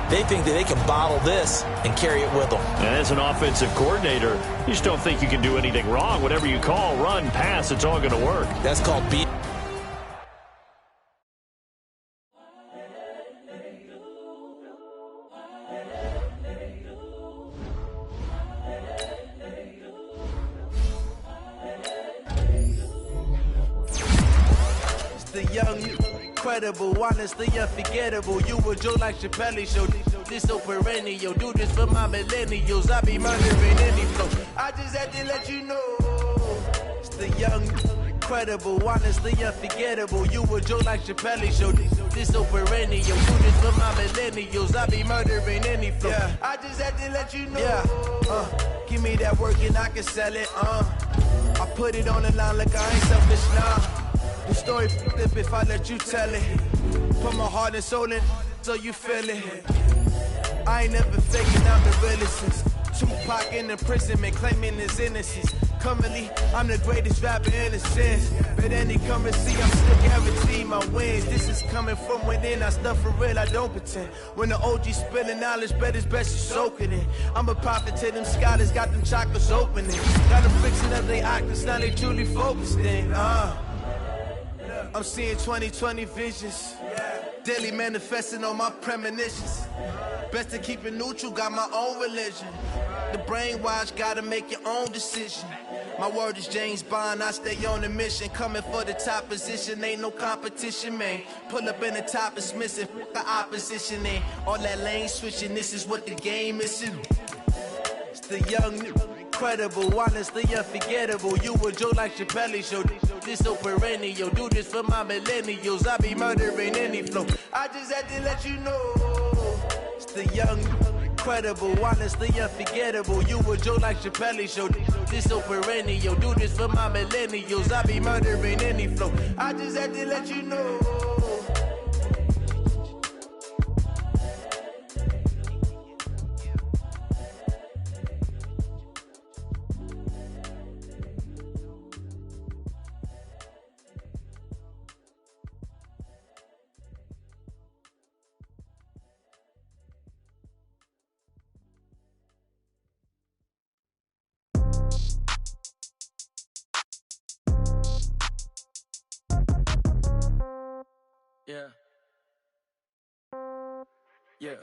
[SPEAKER 5] They think that they can bottle this and carry it with them.
[SPEAKER 2] And as an offensive coordinator, you just don't think you can do anything wrong. Whatever you call, run, pass, it's all going to work.
[SPEAKER 5] That's called beat.
[SPEAKER 1] young, incredible, honestly unforgettable. You a Joe like Chappelle show. This so perennial. Do this for my millennials. I be murdering any flow. I just had to let you know. It's the young, incredible, honestly unforgettable. You a Joe like Chappelle show. This so perennial. Do this for my millennials. I be murdering any flow. Yeah. I just had to let you know. Yeah. Give me that work and I can sell it. I put it on the line like I ain't selfish now. The story flip if I let you tell it. Put my heart and soul in so you feel it. I ain't never faking, I'm the realest since Tupac in imprisonment, claiming his innocence. Currently, I'm the greatest rapper in a sense. But any currency, I'm still guaranteed my wins. This is coming from within, I stuff for real, I don't pretend. When the OG spilling knowledge, bet it's best you soak it in. I'm a prophet to them scholars, got them chakras opening. Got them fixing up they actors, now they truly focused in. I'm seeing 2020 visions. Daily manifesting on my premonitions. Best to keep it neutral, got my own religion. The brainwash, gotta make your own decision. My word is James Bond, I stay on the mission. Coming for the top position, ain't no competition, man. Pull up in the top, it's missing, the opposition ain't. All that lane switching, this is what the game is. It's the young, incredible, honestly unforgettable. You a Joe like Chappelle show. This so perennial. Do this for my millennials. I be murdering any flow. I just had to let you know. It's the young, incredible, honestly unforgettable. You a Joe like Chappelle show. This so perennial. Do this for my millennials. I be murdering any flow. I just had to let you know.
[SPEAKER 8] Yeah. Yeah.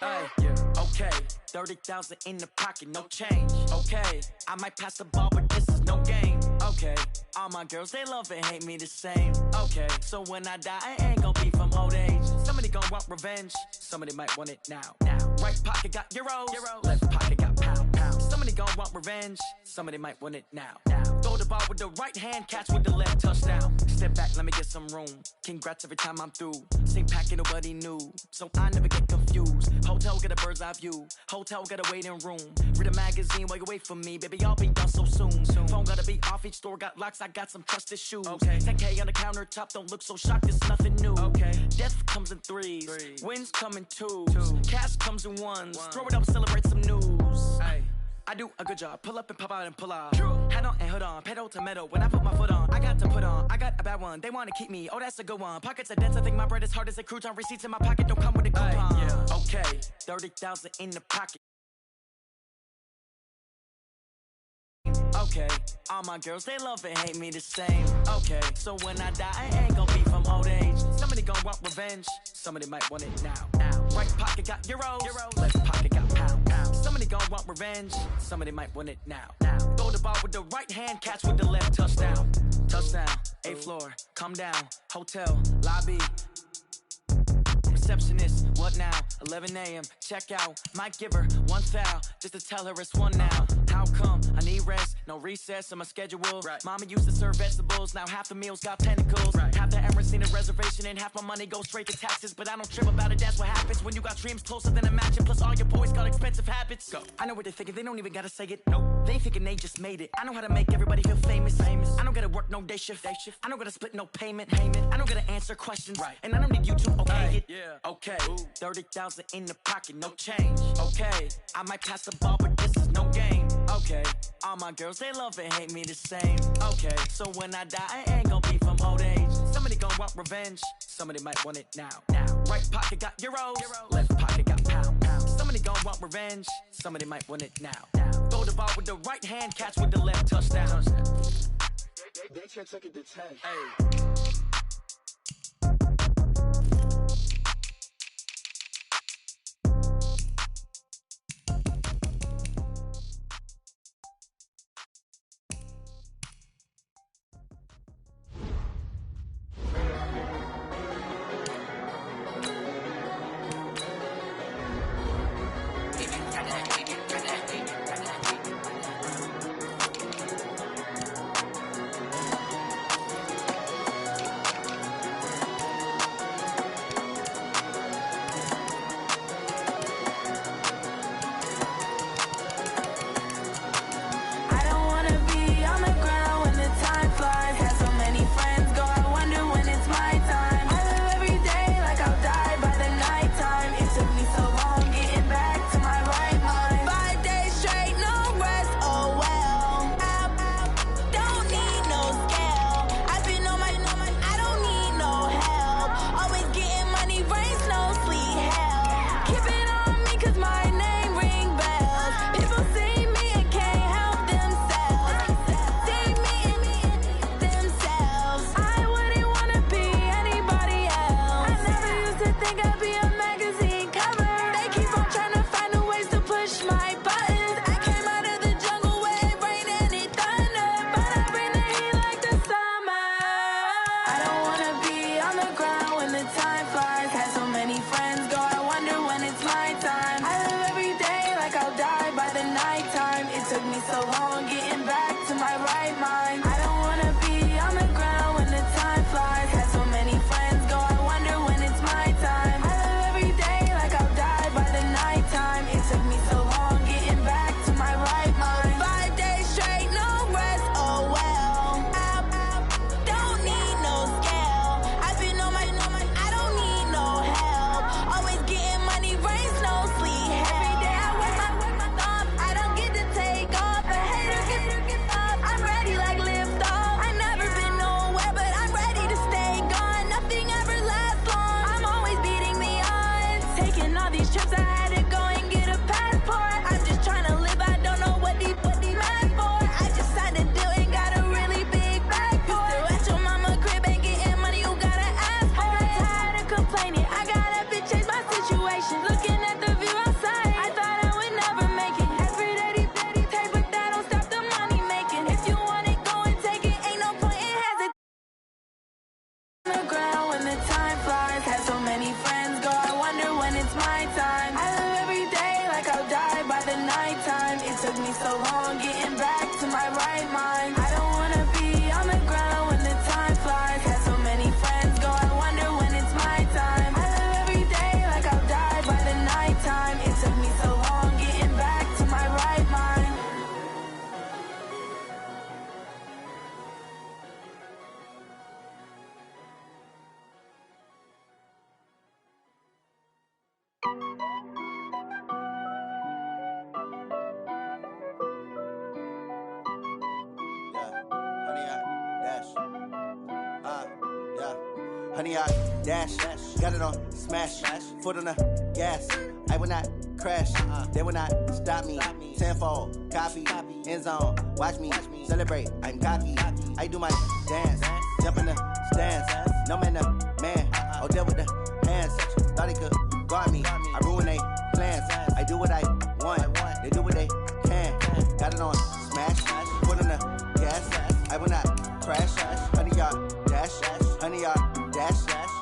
[SPEAKER 8] Ay, yeah. Okay. 30,000 in the pocket, no change. Okay. I might pass the ball, but this is no game. Okay. All my girls, they love and hate me the same. Okay. So when I die, I ain't gon' be from old age. Somebody gon' want revenge. Somebody might want it now. Right pocket got euros. Left pocket got pound. Somebody gon' want revenge. Somebody might want it now. Throw the ball with the right hand, catch with the left, touchdown. Step back, let me get some room. Congrats every time I'm through. Same packet, nobody knew, so I never get confused. Hotel get a bird's eye view. Hotel get a waiting room. Read a magazine while you wait for me, baby. I'll be done so soon. Phone gotta be off, each store got locks. I got some trusted shoes. 10K on the countertop, don't look so shocked. It's nothing new. Death comes in threes. Wins come in twos. Cash comes in ones. Throw it up, celebrate some news. I do a good job, pull up and pop out and pull out. Head on and hood on, pedal to metal. When I put my foot on, I got to put on. I got a bad one, they wanna keep me. Oh, that's a good one. Pockets are dense, I think my bread is hard as a crouton. Receipts in my pocket don't come with a coupon. Okay, 30,000 in the pocket. Okay, all my girls, they love and hate me the same. Okay, so when I die, I ain't gon' be from old age. Somebody gon' want revenge. Somebody might want it now. Right pocket got euros. Left pocket got pound. Somebody gon' want revenge. Somebody might want it now. Throw the ball with the right hand, catch with the left, touchdown. Touchdown, 8th floor, come down. Hotel, lobby. Receptionist, what now? 11 a.m., check out. Might give her one foul, just to tell her it's one now. How come? I need rest, no recess in my schedule. Mama used to serve vegetables, now half the meals got tentacles. Half the Emirates need a reservation and half my money goes straight to taxes. But I don't trip about it, that's what happens when you got dreams closer than a mansion. Plus all your boys got expensive habits. Go. I know what they're thinking, they don't even gotta say it. Nope. They thinking they just made it. I know how to make everybody feel famous. I don't gotta work no day shift. I don't gotta split no payment. I don't gotta answer questions. And I don't need you to okay it. Okay, 30,000 in the pocket, no change. Okay, I might pass the ball, but this is no game. Okay, all my girls, they love and hate me the same. Okay, so when I die, I ain't gon' be from old age. Somebody gon' want revenge. Somebody might want it now. Right pocket got euros. Left pocket got pound. Somebody gon' want revenge. Somebody might want it now. Throw the ball with the right hand, catch with the left, touchdown.
[SPEAKER 4] They can't take it to 10.
[SPEAKER 9] long getting back to my right mind. I don't wanna be on the ground when the time flies. Had so many friends go, I wonder when it's my time. I live every day like I'll die by the nighttime. It took me so long getting back to my right mind.
[SPEAKER 10] Honey, I dash, got it on smash, foot on the gas. I will not crash, they will not stop me. Tenfold, copy, end zone, watch me celebrate. I'm cocky, I do my dance, jump in the stands. No man, the man, oh, deal with the hands. Thought he could guard me, I ruin they plans. I do what I want, they do what they can. Got it on smash, foot on the gas. I will not crash, honey, y'all dash, honey, y'all dash,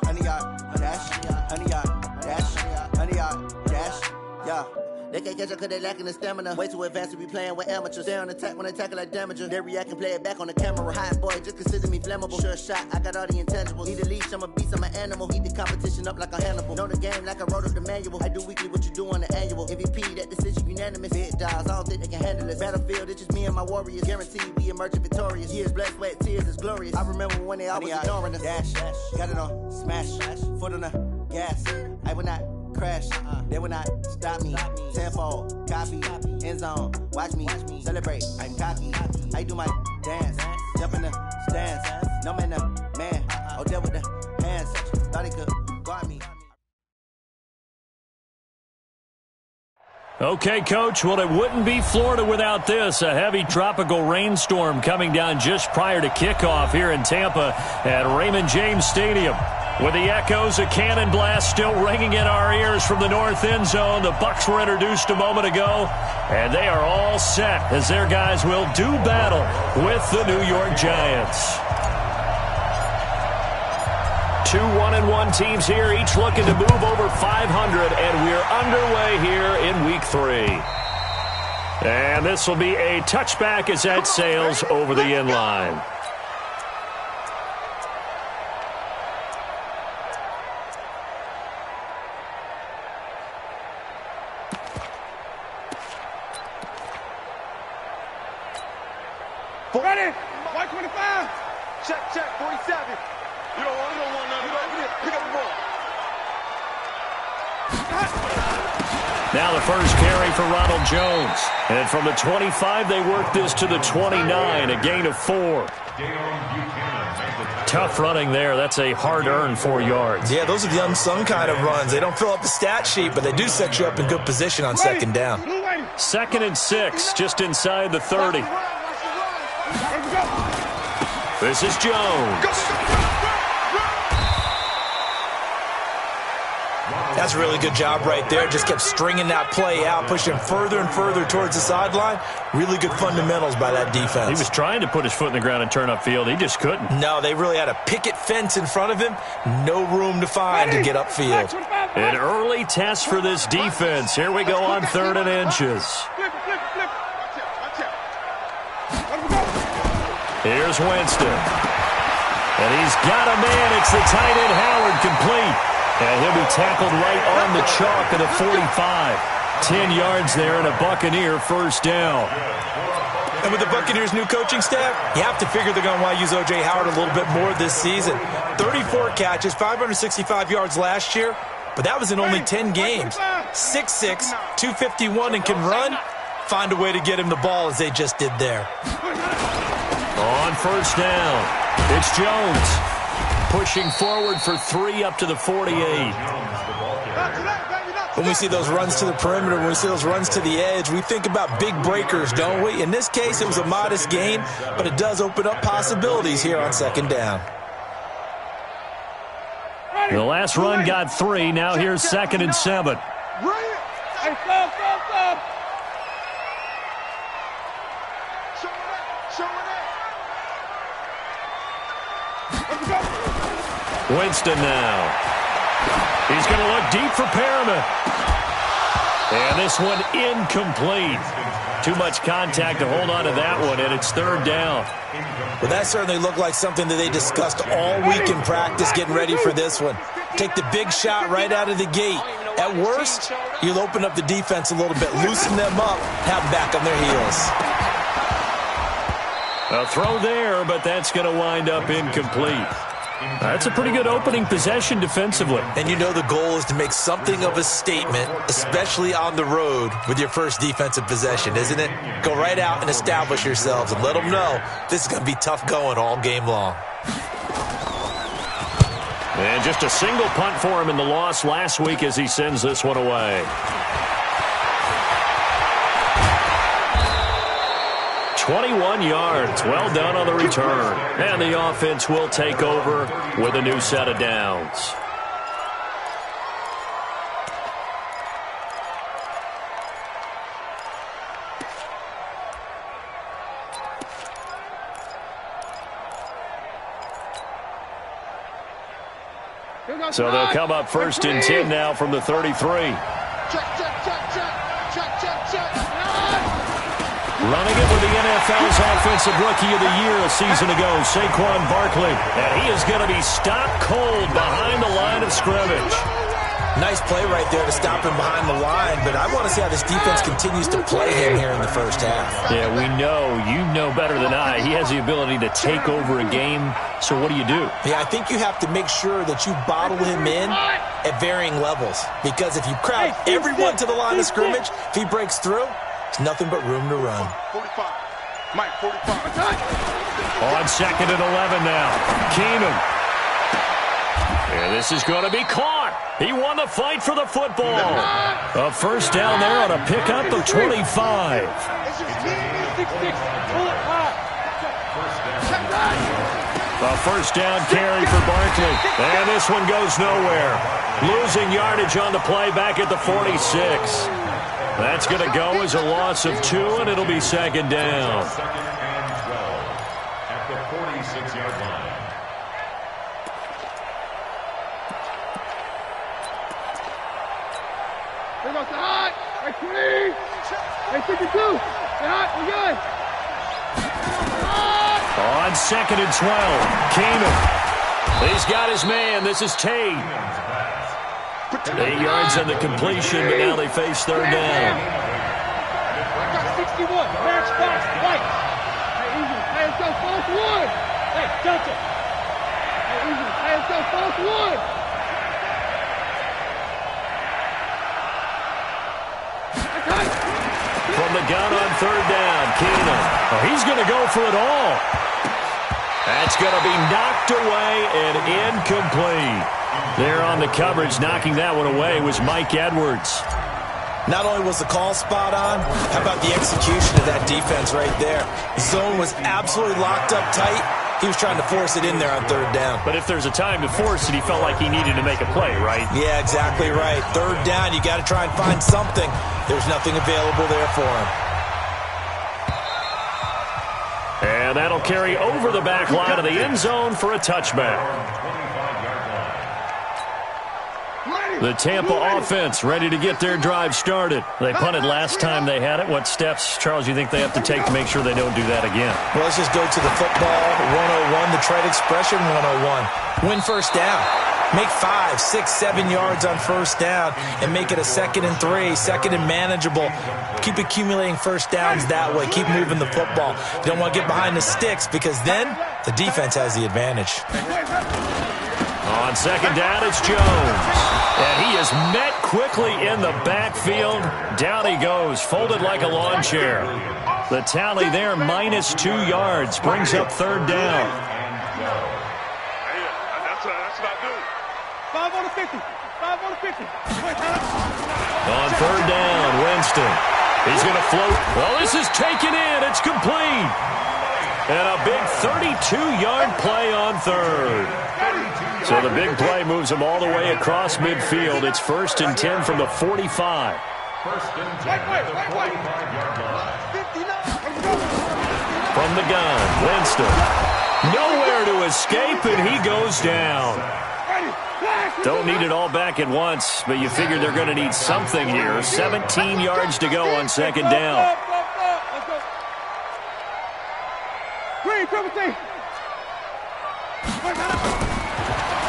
[SPEAKER 10] honey, y'all dash, honey, y'all dash, honey, y'all dash, yeah. They can't catch up cause they lacking the stamina. Way too advanced to be playing with amateurs. Stay on attack when they tackle like damager. They react and play it back on the camera. Hot boy, just consider me flammable. Sure shot, I got all the intangibles. Need a leash, I'm a beast, I'm an animal. Heat the competition up like a Hannibal. Know the game like I wrote up the manual. I do weekly what you do on the annual. MVP, that decision unanimous. Big dogs, I don't think they can handle it. Battlefield, it's just me and my warriors. Guaranteed we emerging victorious. Years, blood, sweat, tears, it's glorious. I remember when they always ignoring us. Dash, got it on smash, foot on the gas. I will not crash, they will not stop me. Tenfold, copy, end zone, watch me celebrate. I'm cocky, I do my dance, jump in the stands. No man, the man, oh, deal with the hands. Thought he could guard me.
[SPEAKER 2] Okay, Coach, well, it wouldn't be Florida without this. A heavy tropical rainstorm coming down just prior to kickoff here in Tampa at Raymond James Stadium. With the echoes of cannon blast still ringing in our ears from the north end zone, the Bucs were introduced a moment ago, and they are all set as their guys will do battle with the New York Giants. 2 1-1 teams here, each looking to move over 500, and we're underway here in Week 3. And this will be a touchback as that sails over the end line.
[SPEAKER 4] Ready? White 25. Check, 47. You don't want nothing. Pick up the ball.
[SPEAKER 2] Now the first carry for Ronald Jones. And from the 25, they work this to the 29, a gain of 4. Tough running there. That's a hard-earned 4 yards.
[SPEAKER 5] Yeah, those are the unsung kind of runs. They don't fill up the stat sheet, but they do set you up in good position on second down.
[SPEAKER 2] 2nd and 6, just inside the 30. This is Jones.
[SPEAKER 5] That's a really good job right there. Just kept stringing that play out, pushing further and further towards the sideline. Really good fundamentals by that defense.
[SPEAKER 2] He was trying to put his foot in the ground and turn upfield. He just couldn't.
[SPEAKER 5] No, they really had a picket fence in front of him. No room to find to get upfield.
[SPEAKER 2] An early test for this defense. Here we go on 3rd and inches. Here's Winston. And he's got a man. It's the tight end Howard, complete. And he'll be tackled right on the chalk of the 45. 10 yards there and a Buccaneer first down.
[SPEAKER 5] And with the Buccaneers' new coaching staff, you have to figure they're going to want to use O.J. Howard a little bit more this season. 34 catches, 565 yards last year, but that was in only 10 games. 6'6", 251, and can run. Find a way to get him the ball as they just did there.
[SPEAKER 2] On first down, it's Jones. Pushing forward for 3 up to the 48.
[SPEAKER 5] When we see those runs to the perimeter, when we see those runs to the edge, we think about big breakers, don't we? In this case, it was a modest gain, but it does open up possibilities here on second down.
[SPEAKER 2] The last run got 3. Now here's 2nd and 7.
[SPEAKER 4] Hey, stop.
[SPEAKER 2] Winston now. He's going to look deep for Perriman. And this one incomplete. Too much contact to hold on to that one, and it's third down.
[SPEAKER 5] Well, that certainly looked like something that they discussed all week in practice getting ready for this one. Take the big shot right out of the gate. At worst, you'll open up the defense a little bit, loosen them up, have them back on their heels.
[SPEAKER 2] A throw there, but that's going to wind up incomplete. That's a pretty good opening possession defensively.
[SPEAKER 5] And you know the goal is to make something of a statement, especially on the road with your first defensive possession, isn't it? Go right out and establish yourselves and let them know this is going to be tough going all game long.
[SPEAKER 2] And just a single punt for him in the loss last week as he sends this one away. 21 yards, well done on the return. And the offense will take over with a new set of downs. So they'll come up first and 10 now from the 33. Running it with the NFL's Offensive Rookie of the Year a season ago, Saquon Barkley. And he is going to be stopped cold behind the line of scrimmage.
[SPEAKER 5] Nice play right there to stop him behind the line, but I want to see how this defense continues to play him here in the first half.
[SPEAKER 2] Yeah, we know. You know better than I. He has the ability to take over a game, so what do you do?
[SPEAKER 5] Yeah, I think you have to make sure that you bottle him in at varying levels, because if you crowd everyone to the line of scrimmage, if he breaks through, there's nothing but room to run.
[SPEAKER 4] 45. Mike, 45.
[SPEAKER 2] On second and 11 now. Keenum. And this is going to be caught. He won the fight for the football. A first down there on a pickup of 25. A first down carry for Barkley. And this one goes nowhere. Losing yardage on the play back at the 46. That's going to go as a loss of 2, and it'll be second down.
[SPEAKER 7] Second and 12 at the 46-yard line.
[SPEAKER 4] Here goes the hot. Hey, 20. Hey, 52. Hey, hot. We're good.
[SPEAKER 2] On second and 12, Keenum. He's got his man. This is Tate. 8 yards on the completion, but now they face third down.
[SPEAKER 4] I got 61. Matchbox white. Hey, easy. Hey, let's go. Fourth one. Hey, Delta. Hey, easy. Hey, let's go. Fourth one.
[SPEAKER 2] From the gun on third down, Keenum. Oh, he's going to go for it all. That's going to be knocked away and incomplete. There on the coverage, knocking that one away was Mike Edwards.
[SPEAKER 5] Not only was the call spot on, how about the execution of that defense right there? The zone was absolutely locked up tight. He was trying to force it in there on third down.
[SPEAKER 2] But if there's a time to force it, he felt like he needed to make a play, right?
[SPEAKER 5] Yeah, exactly right. Third down, you got to try and find something. There's nothing available there for him.
[SPEAKER 2] And that'll carry over the back line of the end zone for a touchback. The Tampa offense ready to get their drive started. They punted last time they had it. What steps, Charles, you think they have to take to make sure they don't do that again?
[SPEAKER 5] Well, let's just go to the football 101, the trade expression 101. Win first down. Make 5, 6, 7 yards on first down and make it a 2nd and 3, second and manageable. Keep accumulating first downs that way. Keep moving the football. You don't want to get behind the sticks because then the defense has the advantage.
[SPEAKER 2] On second down, it's Jones. And he is met quickly in the backfield. Down he goes, folded like a lawn chair. The tally there, -2 yards, brings up third down.
[SPEAKER 4] That's what I do. 5 on the 50. 5 on the 50.
[SPEAKER 2] On third down, Winston. He's going to float. Well, this is taken in. It's complete. And a big 32-yard play on third. So the big play moves him all the way across midfield. It's 1st and 10 from the 45.
[SPEAKER 7] 1st and 10 at the 45-yard line.
[SPEAKER 2] From the gun, Winston. Nowhere to escape, and he goes down. Don't need it all back at once, but you figure they're going to need something here. 17 yards to go on second down.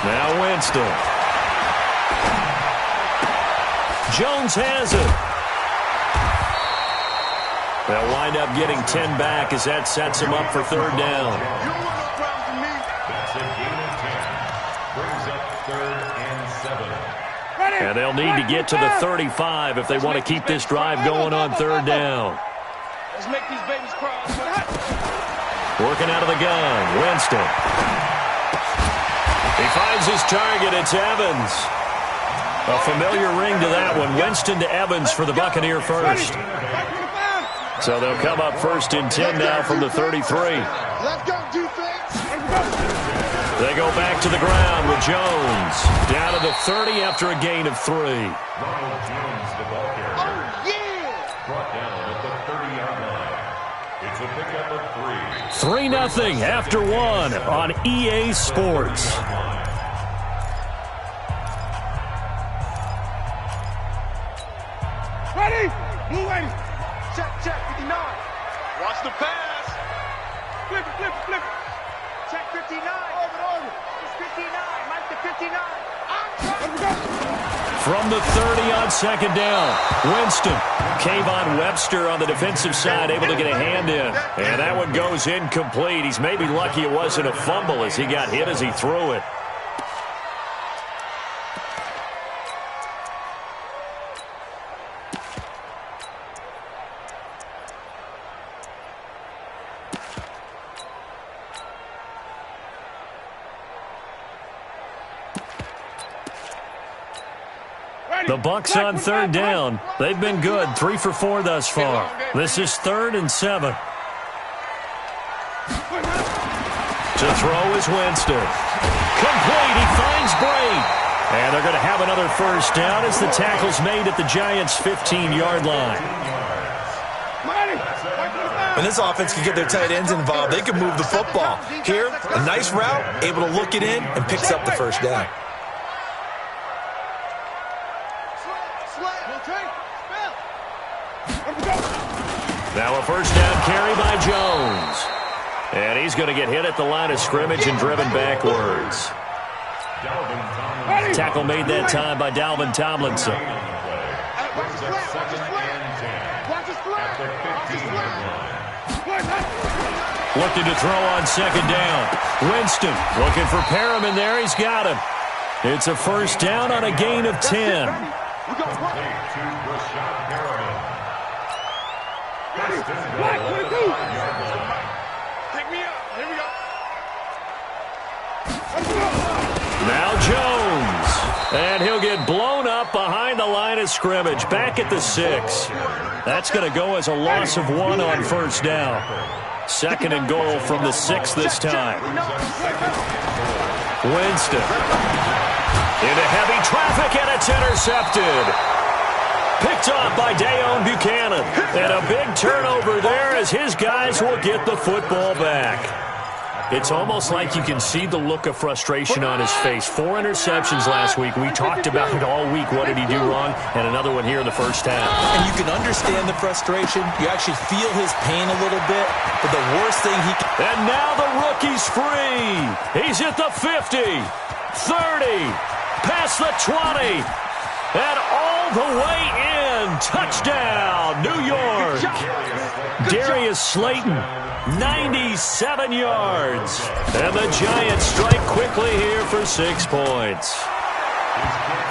[SPEAKER 2] Now Winston. Jones has it. They'll wind up getting 10 back as that sets them up for third down.
[SPEAKER 7] That's a gain of 10. Brings up 3rd and 7.
[SPEAKER 2] And they'll need to get to the 35 if they want to keep this drive going on third down.
[SPEAKER 6] Let's make these babies cry.
[SPEAKER 2] Working out of the gun, Winston. He finds his target. It's Evans. A familiar ring to that one. Winston to Evans for the Buccaneer first. So they'll come up 1st and 10 now from the 33.
[SPEAKER 4] Let's go, defense.
[SPEAKER 2] They go back to the ground with Jones. Down to the 30 after a gain of 3.
[SPEAKER 7] Ronald Jones, the ball carrier.
[SPEAKER 4] Oh, yeah.
[SPEAKER 7] Brought down at the 30-yard line. It's a pickup of 3.
[SPEAKER 2] 3-0 after 1 on EA Sports.
[SPEAKER 4] Ready? Blue ready.
[SPEAKER 6] Check, 59. Watch the pass.
[SPEAKER 4] Flip it.
[SPEAKER 6] Check 59.
[SPEAKER 4] Over.
[SPEAKER 6] It's 59. Mike the 59.
[SPEAKER 2] From the 30 on second down, Winston. Kayvon Webster on the defensive side able to get a hand in. And that one goes incomplete. He's maybe lucky it wasn't a fumble as he got hit as he threw it. The Bucs on third down. They've been good, 3 for 4 thus far. This is 3rd and 7. To throw is Winston. Complete. He finds Bray. And they're going to have another first down as the tackle's made at the Giants' 15-yard line.
[SPEAKER 5] When this offense can get their tight ends involved, they can move the football. Here, a nice route, able to look it in, and picks up the first down.
[SPEAKER 2] Now a first down carry by Jones. And he's going to get hit at the line of scrimmage and driven backwards. Tackle made that time by Dalvin Tomlinson. Looking to throw on second down. Winston looking for Perriman there. He's got him. It's a first down on a gain of 10. Now Jones. And he'll get blown up behind the line of scrimmage. Back at the 6. That's going to go as a loss of 1 on first down. 2nd and goal from the 6 this time. Winston. Into heavy traffic, and it's intercepted. Picked off by Dayon Buchanan. And a big turnover there as his guys will get the football back. It's almost like you can see the look of frustration on his face. 4 interceptions last week. We talked about it all week. What did he do wrong? And another one here in the first half.
[SPEAKER 5] And you can understand the frustration. You actually feel his pain a little bit. But the worst thing he can...
[SPEAKER 2] And now the rookie's free. He's at the 50, 30, past the 20, and all the way in. Touchdown, New York. Darius Slayton, 97 yards. And the Giants strike quickly here for 6 points.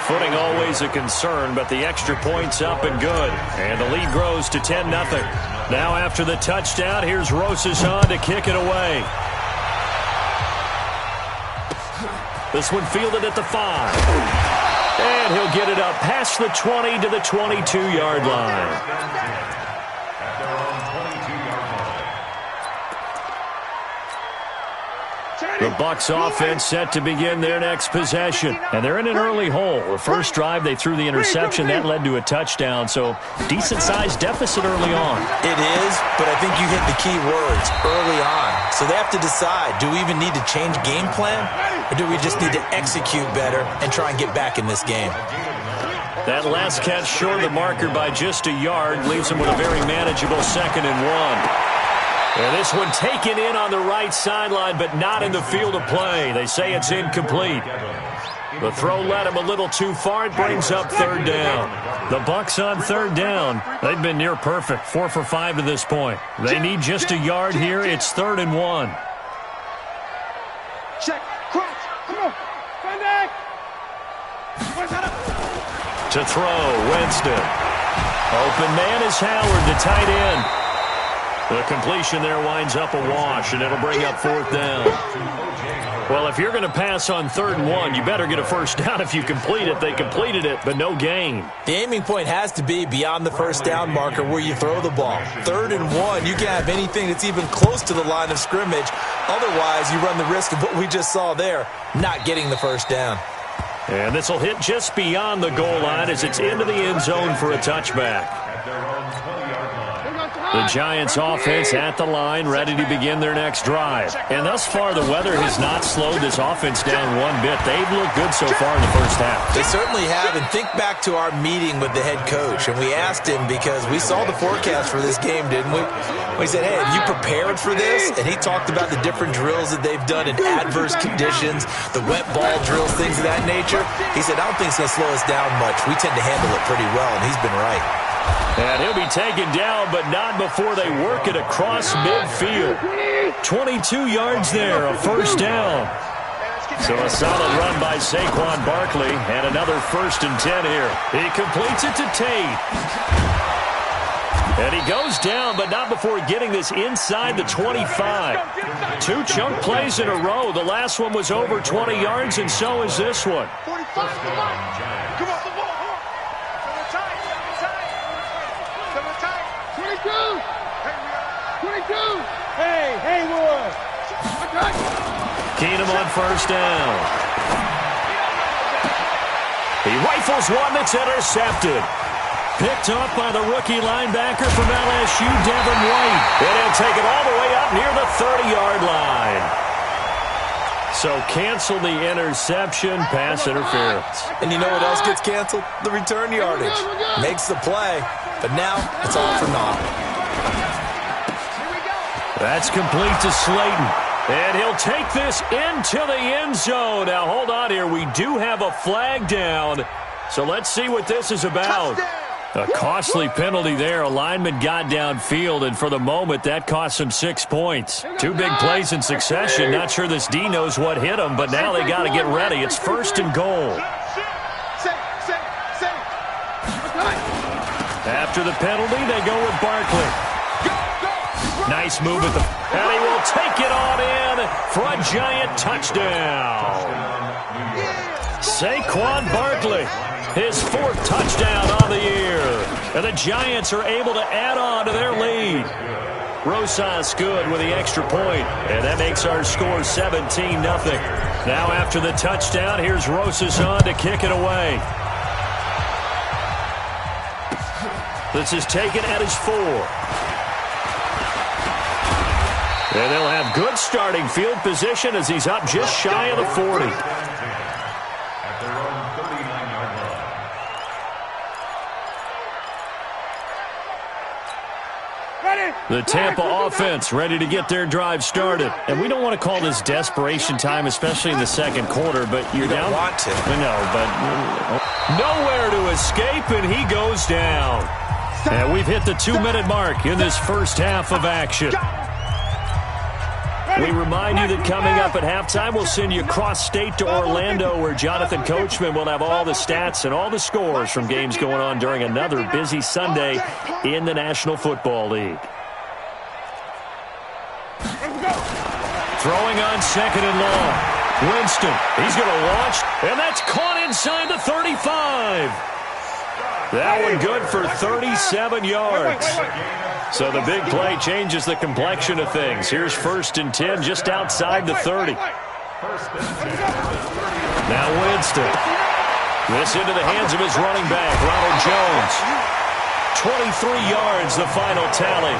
[SPEAKER 2] Footing always a concern, but the extra point's up and good. And the lead grows to 10-0. Now after the touchdown, here's Rosas on to kick it away. This one fielded at the 5. And he'll get it up past the 20 to the 22-yard line. The Bucs offense set to begin their next possession. And they're in an early hole. The first drive, they threw the interception. That led to a touchdown. So decent-sized deficit early on.
[SPEAKER 5] It is, but I think you hit the key words, early on. So they have to decide, do we even need to change game plan? Or do we just need to execute better and try and get back in this game?
[SPEAKER 2] That last catch short of the marker by just a yard leaves them with a very manageable 2nd and 1. And this one taken in on the right sideline, but not in the field of play. They say it's incomplete. The throw led him a little too far. It brings up 3rd down. The Bucs on 3rd down. They've been near perfect, 4 for 5 to this point. They need just a yard here. It's 3rd and 1.
[SPEAKER 4] Check, crouch, come on, run back.
[SPEAKER 2] To throw, Winston. Open man is Howard, the tight end. The completion there winds up a wash, and it'll bring up 4th down. Well, if you're going to pass on 3rd and 1, you better get a first down if you complete it. They completed it, but no gain.
[SPEAKER 5] The aiming point has to be beyond the first down marker where you throw the ball. 3rd and 1, you can't have anything that's even close to the line of scrimmage. Otherwise, you run the risk of what we just saw there, not getting the first down.
[SPEAKER 2] And this will hit just beyond the goal line as it's into the end zone for a touchback. The Giants offense at the line, ready to begin their next drive. And thus far, the weather has not slowed this offense down one bit. They've looked good so far in the first half.
[SPEAKER 5] They certainly have. And think back to our meeting with the head coach. And we asked him, because we saw the forecast for this game, didn't we? We said, hey, have you prepared for this? And he talked about the different drills that they've done in adverse conditions, the wet ball drills, things of that nature. He said, I don't think it's going to slow us down much. We tend to handle it pretty well, and he's been right.
[SPEAKER 2] And he'll be taken down, but not before they work it across midfield. 22 yards there, a first down. So a solid run by Saquon Barkley, and another 1st and 10 here. He completes it to Tate. And he goes down, but not before getting this inside the 25. 2 chunk plays in a row. The last one was over 20 yards, and so is this one.
[SPEAKER 4] 45, come on. Come on. 22. Hey, Haywood.
[SPEAKER 2] Keenum on first down. He rifles one that's intercepted. Picked up by the rookie linebacker from LSU, Devin White. And he'll take it all the way up near the 30-yard line. So cancel the interception, pass interference.
[SPEAKER 5] And you know what else gets canceled? The return yardage. Makes the play, but now it's all for naught.
[SPEAKER 2] That's complete to Slayton. And he'll take this into the end zone. Now, hold on here. We do have a flag down. So let's see what this is about. A costly penalty there. A lineman got downfield, and for the moment, that cost him 6 points. 2 big plays in succession. Not sure this D knows what hit him, but now they got to get ready. It's 1st and goal. After the penalty, they go with Barkley. Nice move at the... And he will take it on in for a giant touchdown. Saquon Barkley, his 4th touchdown on the year. And the Giants are able to add on to their lead. Rosas good with the extra point. And that makes our score 17-0. Now after the touchdown, here's Rosas on to kick it away. This is taken at his 4. And they'll have good starting field position as he's up just shy of the 40. The Tampa offense ready to get their drive started. And we don't want to call this desperation time, especially in the second quarter, but you're down.
[SPEAKER 5] You don't want to.
[SPEAKER 2] No, but nowhere to escape, and he goes down. And we've hit the 2-minute mark in this first half of action. We remind you that coming up at halftime, we'll send you cross-state to Orlando, where Jonathan Coachman will have all the stats and all the scores from games going on during another busy Sunday in the National Football League. Throwing on 2nd and long. Winston, he's going to launch, and that's caught inside the 35. That one good for 37 yards. So the big play changes the complexion of things. Here's 1st and 10 just outside the 30. Now Winston. This into the hands of his running back, Ronald Jones. 23 yards, the final tally.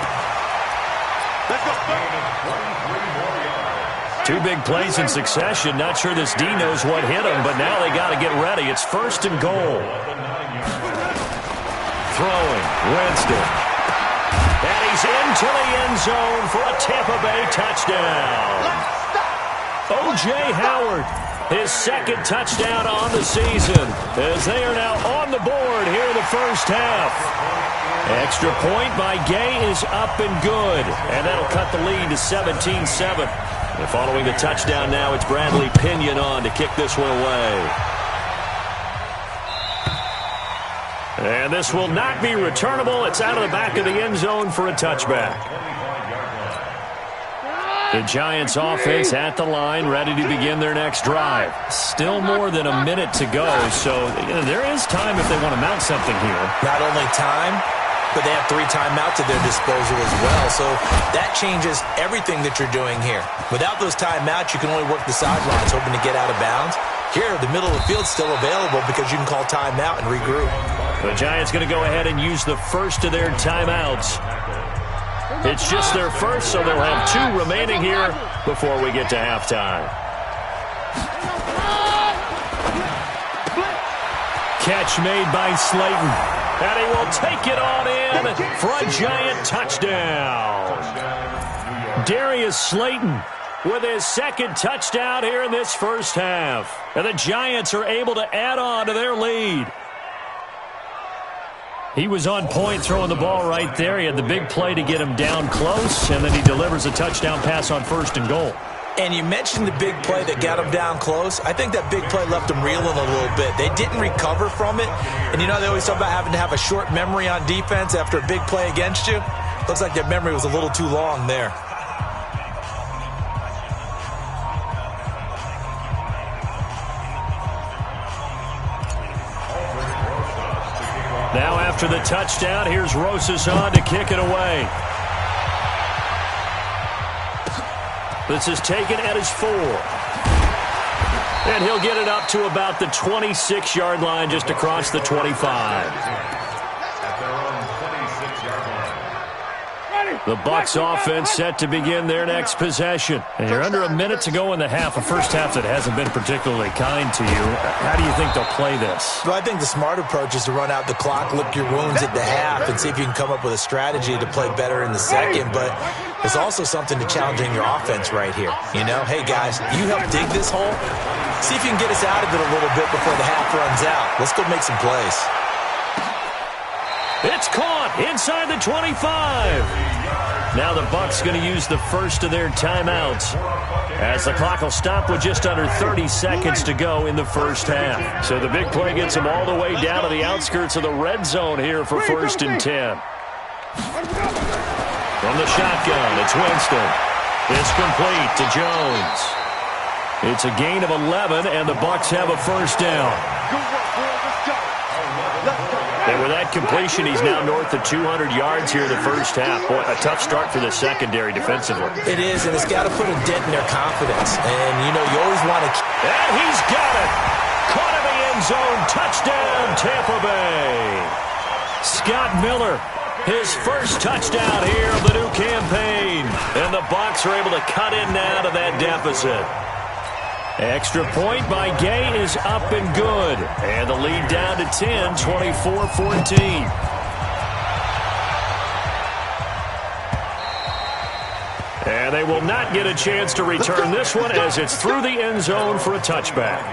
[SPEAKER 2] Two big plays in succession. Not sure this D knows what hit him, but now they got to get ready. It's 1st and goal. Throwing, Winston. And he's into the end zone for a Tampa Bay touchdown. O.J. Howard, his 2nd touchdown on the season, as they are now on the board here in the first half. Extra point by Gay is up and good, and that'll cut the lead to 17-7. And following the touchdown now, it's Bradley Pinion on to kick this one away. And this will not be returnable. It's out of the back of the end zone for a touchback. The Giants offense at the line, ready to begin their next drive. Still more than a minute to go, so there is time if they want to mount something here.
[SPEAKER 5] Not only time, but they have 3 timeouts at their disposal as well, so that changes everything that you're doing here. Without those timeouts, you can only work the sidelines, hoping to get out of bounds. Here, the middle of the field's still available because you can call timeout and regroup.
[SPEAKER 2] The Giants going to go ahead and use the first of their timeouts. It's just their first, so they'll have 2 remaining here before we get to halftime. Catch made by Slayton. And he will take it on in for a Giant touchdown. Darius Slayton with his 2nd touchdown here in this first half. And the Giants are able to add on to their lead. He was on point throwing the ball right there. He had the big play to get him down close, and then he delivers a touchdown pass on 1st and goal.
[SPEAKER 5] And you mentioned the big play that got him down close. I think that big play left him reeling a little bit. They didn't recover from it. And you know, they always talk about having to have a short memory on defense after a big play against you. Looks like their memory was a little too long there.
[SPEAKER 2] Now after the touchdown, here's Rosas on to kick it away. This is taken at his 4. And he'll get it up to about the 26-yard line, just across the 25. The Bucs offense set to begin their next possession. And you're under a minute to go in the half, a first half that hasn't been particularly kind to you. How do you think they'll play this?
[SPEAKER 5] Well, I think the smart approach is to run out the clock, lick your wounds at the half, and see if you can come up with a strategy to play better in the second. But there's also something to challenging your offense right here. You know, hey, guys, you help dig this hole. See if you can get us out of it a little bit before the half runs out. Let's go make some plays.
[SPEAKER 2] It's caught inside the 25. Now the Bucs going to use the first of their timeouts, as the clock will stop with just under 30 seconds to go in the first half. So the big play gets them all the way down to the outskirts of the red zone here for 1st and 10. From the shotgun, it's Winston. It's complete to Jones. It's a gain of 11, and the Bucs have a first down. And with that completion, he's now north of 200 yards here in the first half. Boy, a tough start for the secondary defensively.
[SPEAKER 5] It is, and it's got to put a dent in their confidence. And, you know, you always want to...
[SPEAKER 2] And he's got it! Caught in the end zone. Touchdown, Tampa Bay. Scott Miller, his first touchdown here of the new campaign. And the Bucs are able to cut in now to that deficit. Extra point by Gay is up and good. And the lead down to 10, 24-14. And they will not get a chance to return this one as it's through the end zone for a touchback.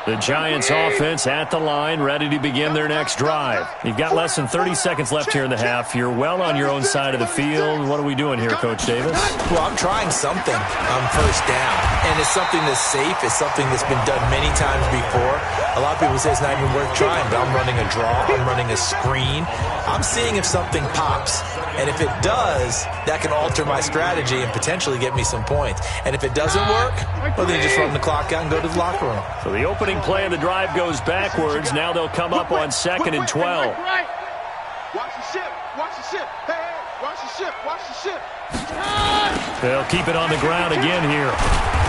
[SPEAKER 2] The Giants offense at the line, ready to begin their next drive. You've got less than 30 seconds left here in the half. You're well on your own side of the field. What are we doing here, Coach Davis?
[SPEAKER 5] Well, I'm trying something on first down. And it's something that's safe. It's something that's been done many times before. A lot of people say it's not even worth trying, but I'm running a draw. I'm running a screen. I'm seeing if something pops. And if it does, that can alter my strategy and potentially get me some points. And if it doesn't work, well, then you just run the clock out and go to the locker room.
[SPEAKER 2] So the opening play of the drive goes backwards. Now they'll come up on 2nd and 12.
[SPEAKER 4] Watch the ship. Watch the ship. Hey, hey. Watch the ship. Watch the ship.
[SPEAKER 2] They'll keep it on the ground again here.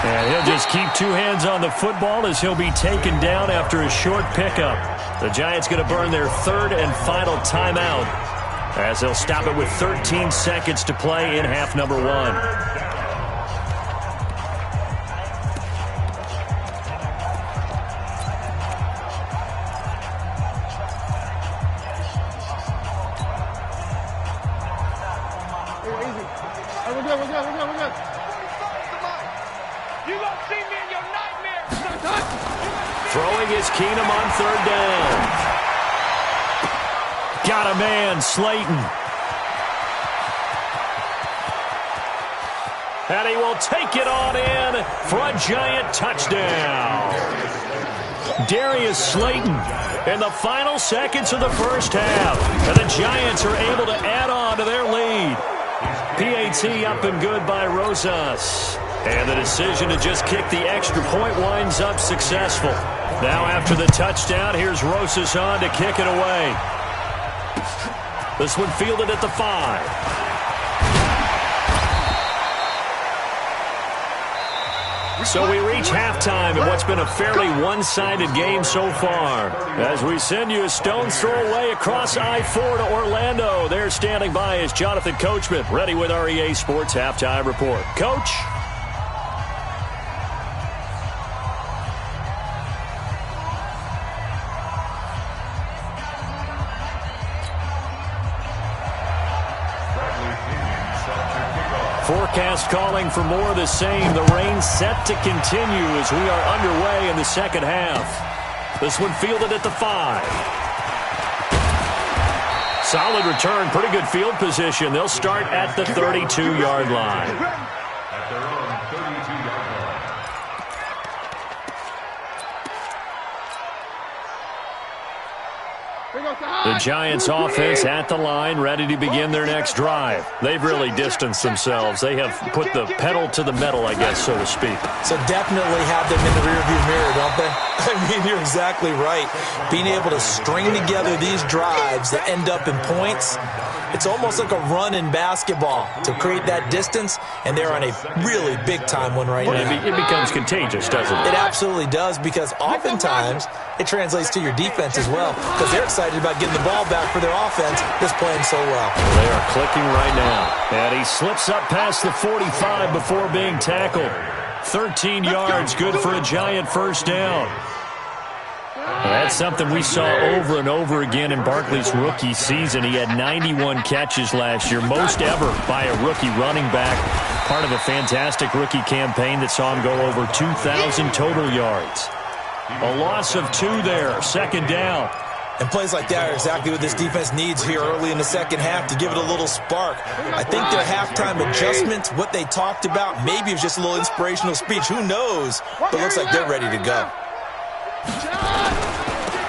[SPEAKER 2] And he'll just keep two hands on the football as he'll be taken down after a short pickup. The Giants going to burn their third and final timeout as they'll stop it with 13 seconds to play in half number 1. Throwing is Keenum on third down. Got a man, Slayton. And he will take it on in for a Giant touchdown. Darius Slayton in the final seconds of the first half. And the Giants are able to add on to their lead. PAT up and good by Rosas. And the decision to just kick the extra point winds up successful. Now after the touchdown, here's Rosas on to kick it away. This one fielded at the 5. So we reach halftime in what's been a fairly one-sided game so far. As we send you a stone's throw away across I-4 to Orlando. There standing by is Jonathan Coachman, ready with our EA Sports Halftime Report. Coach? Forecast calling for more of the same. The rain set to continue as we are underway in the second half. This one fielded at the 5. Solid return, pretty good field position. They'll start at the 32-yard line.
[SPEAKER 7] At their own 32-yard line.
[SPEAKER 2] The Giants offense at the line, ready to begin their next drive. They've really distanced themselves. They have put the pedal to the metal, I guess, so to speak.
[SPEAKER 5] So definitely have them in the rearview mirror, don't they? I mean, you're exactly right. Being able to string together these drives that end up in points, it's almost like a run in basketball to create that distance, and they're on a really big-time one right now.
[SPEAKER 2] It becomes contagious, doesn't it?
[SPEAKER 5] It absolutely does, because oftentimes it translates to your defense as well, because they're excited about getting the ball back for their offense that's playing so well.
[SPEAKER 2] They are clicking right now. And he slips up past the 45 before being tackled. 13 yards, good for a Giant first down. That's something we saw over and over again in Barkley's rookie season. He had 91 catches last year, most ever by a rookie running back. Part of a fantastic rookie campaign that saw him go over 2,000 total yards. A loss of 2 there, second down.
[SPEAKER 5] And plays like that are exactly what this defense needs here early in the second half to give it a little spark. I think their halftime adjustments, what they talked about, maybe it was just a little inspirational speech. Who knows? But it looks like they're ready to go.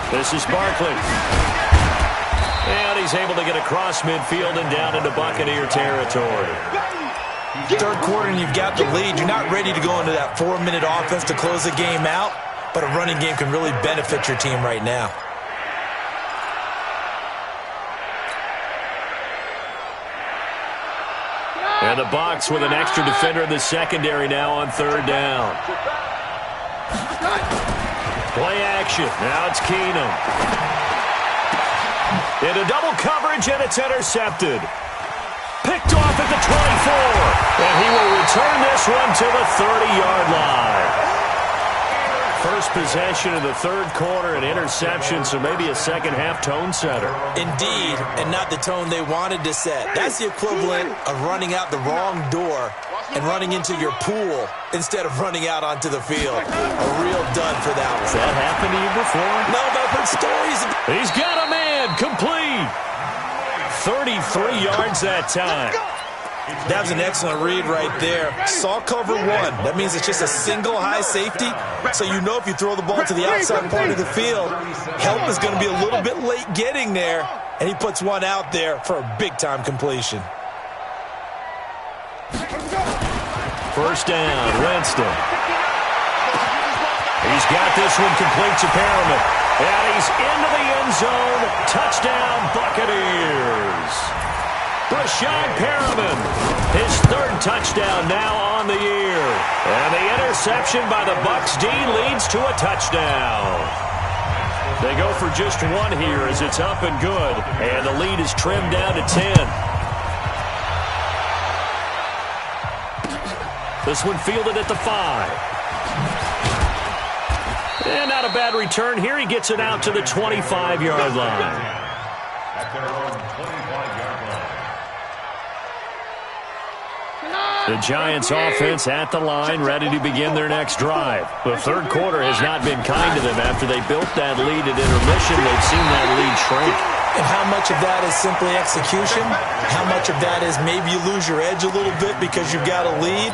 [SPEAKER 2] This is Barkley. And he's able to get across midfield and down into Buccaneer territory.
[SPEAKER 5] Third quarter and you've got the lead. You're not ready to go into that 4-minute offense to close the game out, but a running game can really benefit your team right now.
[SPEAKER 2] And the Bucs with an extra defender in the secondary now on third down. Play action. Now it's Keenum. Into double coverage, and it's intercepted. Picked off at the 24. And he will return this one to the 30-yard line. First possession of the third quarter, an interception, so maybe a second-half tone setter.
[SPEAKER 5] Indeed, and not the tone they wanted to set. That's the equivalent of running out the wrong door and running into your pool instead of running out onto the field. A real dud for that one.
[SPEAKER 2] Has that happened to you before?
[SPEAKER 5] No, but I've heard stories.
[SPEAKER 2] He's got a man, complete. 33 yards that time.
[SPEAKER 5] That was an excellent read right there. Saw cover 1. That means it's just a single high safety. So you know if you throw the ball to the outside part of the field, help is going to be a little bit late getting there. And he puts one out there for a big-time completion.
[SPEAKER 2] First down, Winston. He's got this one complete to Perriman. And he's into the end zone. Touchdown, Buccaneers. Rashad Perriman, his third touchdown now on the year. And the interception by the Bucs D leads to a touchdown. They go for just one here as it's up and good. And the lead is trimmed down to 10. This one fielded at the 5. And not a bad return here. He gets it out to the 25-yard line.
[SPEAKER 7] At their own 25-yard line.
[SPEAKER 2] The Giants offense at the line, ready to begin their next drive. The third quarter has not been kind to them. After they built that lead at intermission, they've seen that lead shrink.
[SPEAKER 5] And how much of that is simply execution? How much of that is maybe you lose your edge a little bit because you've got a lead?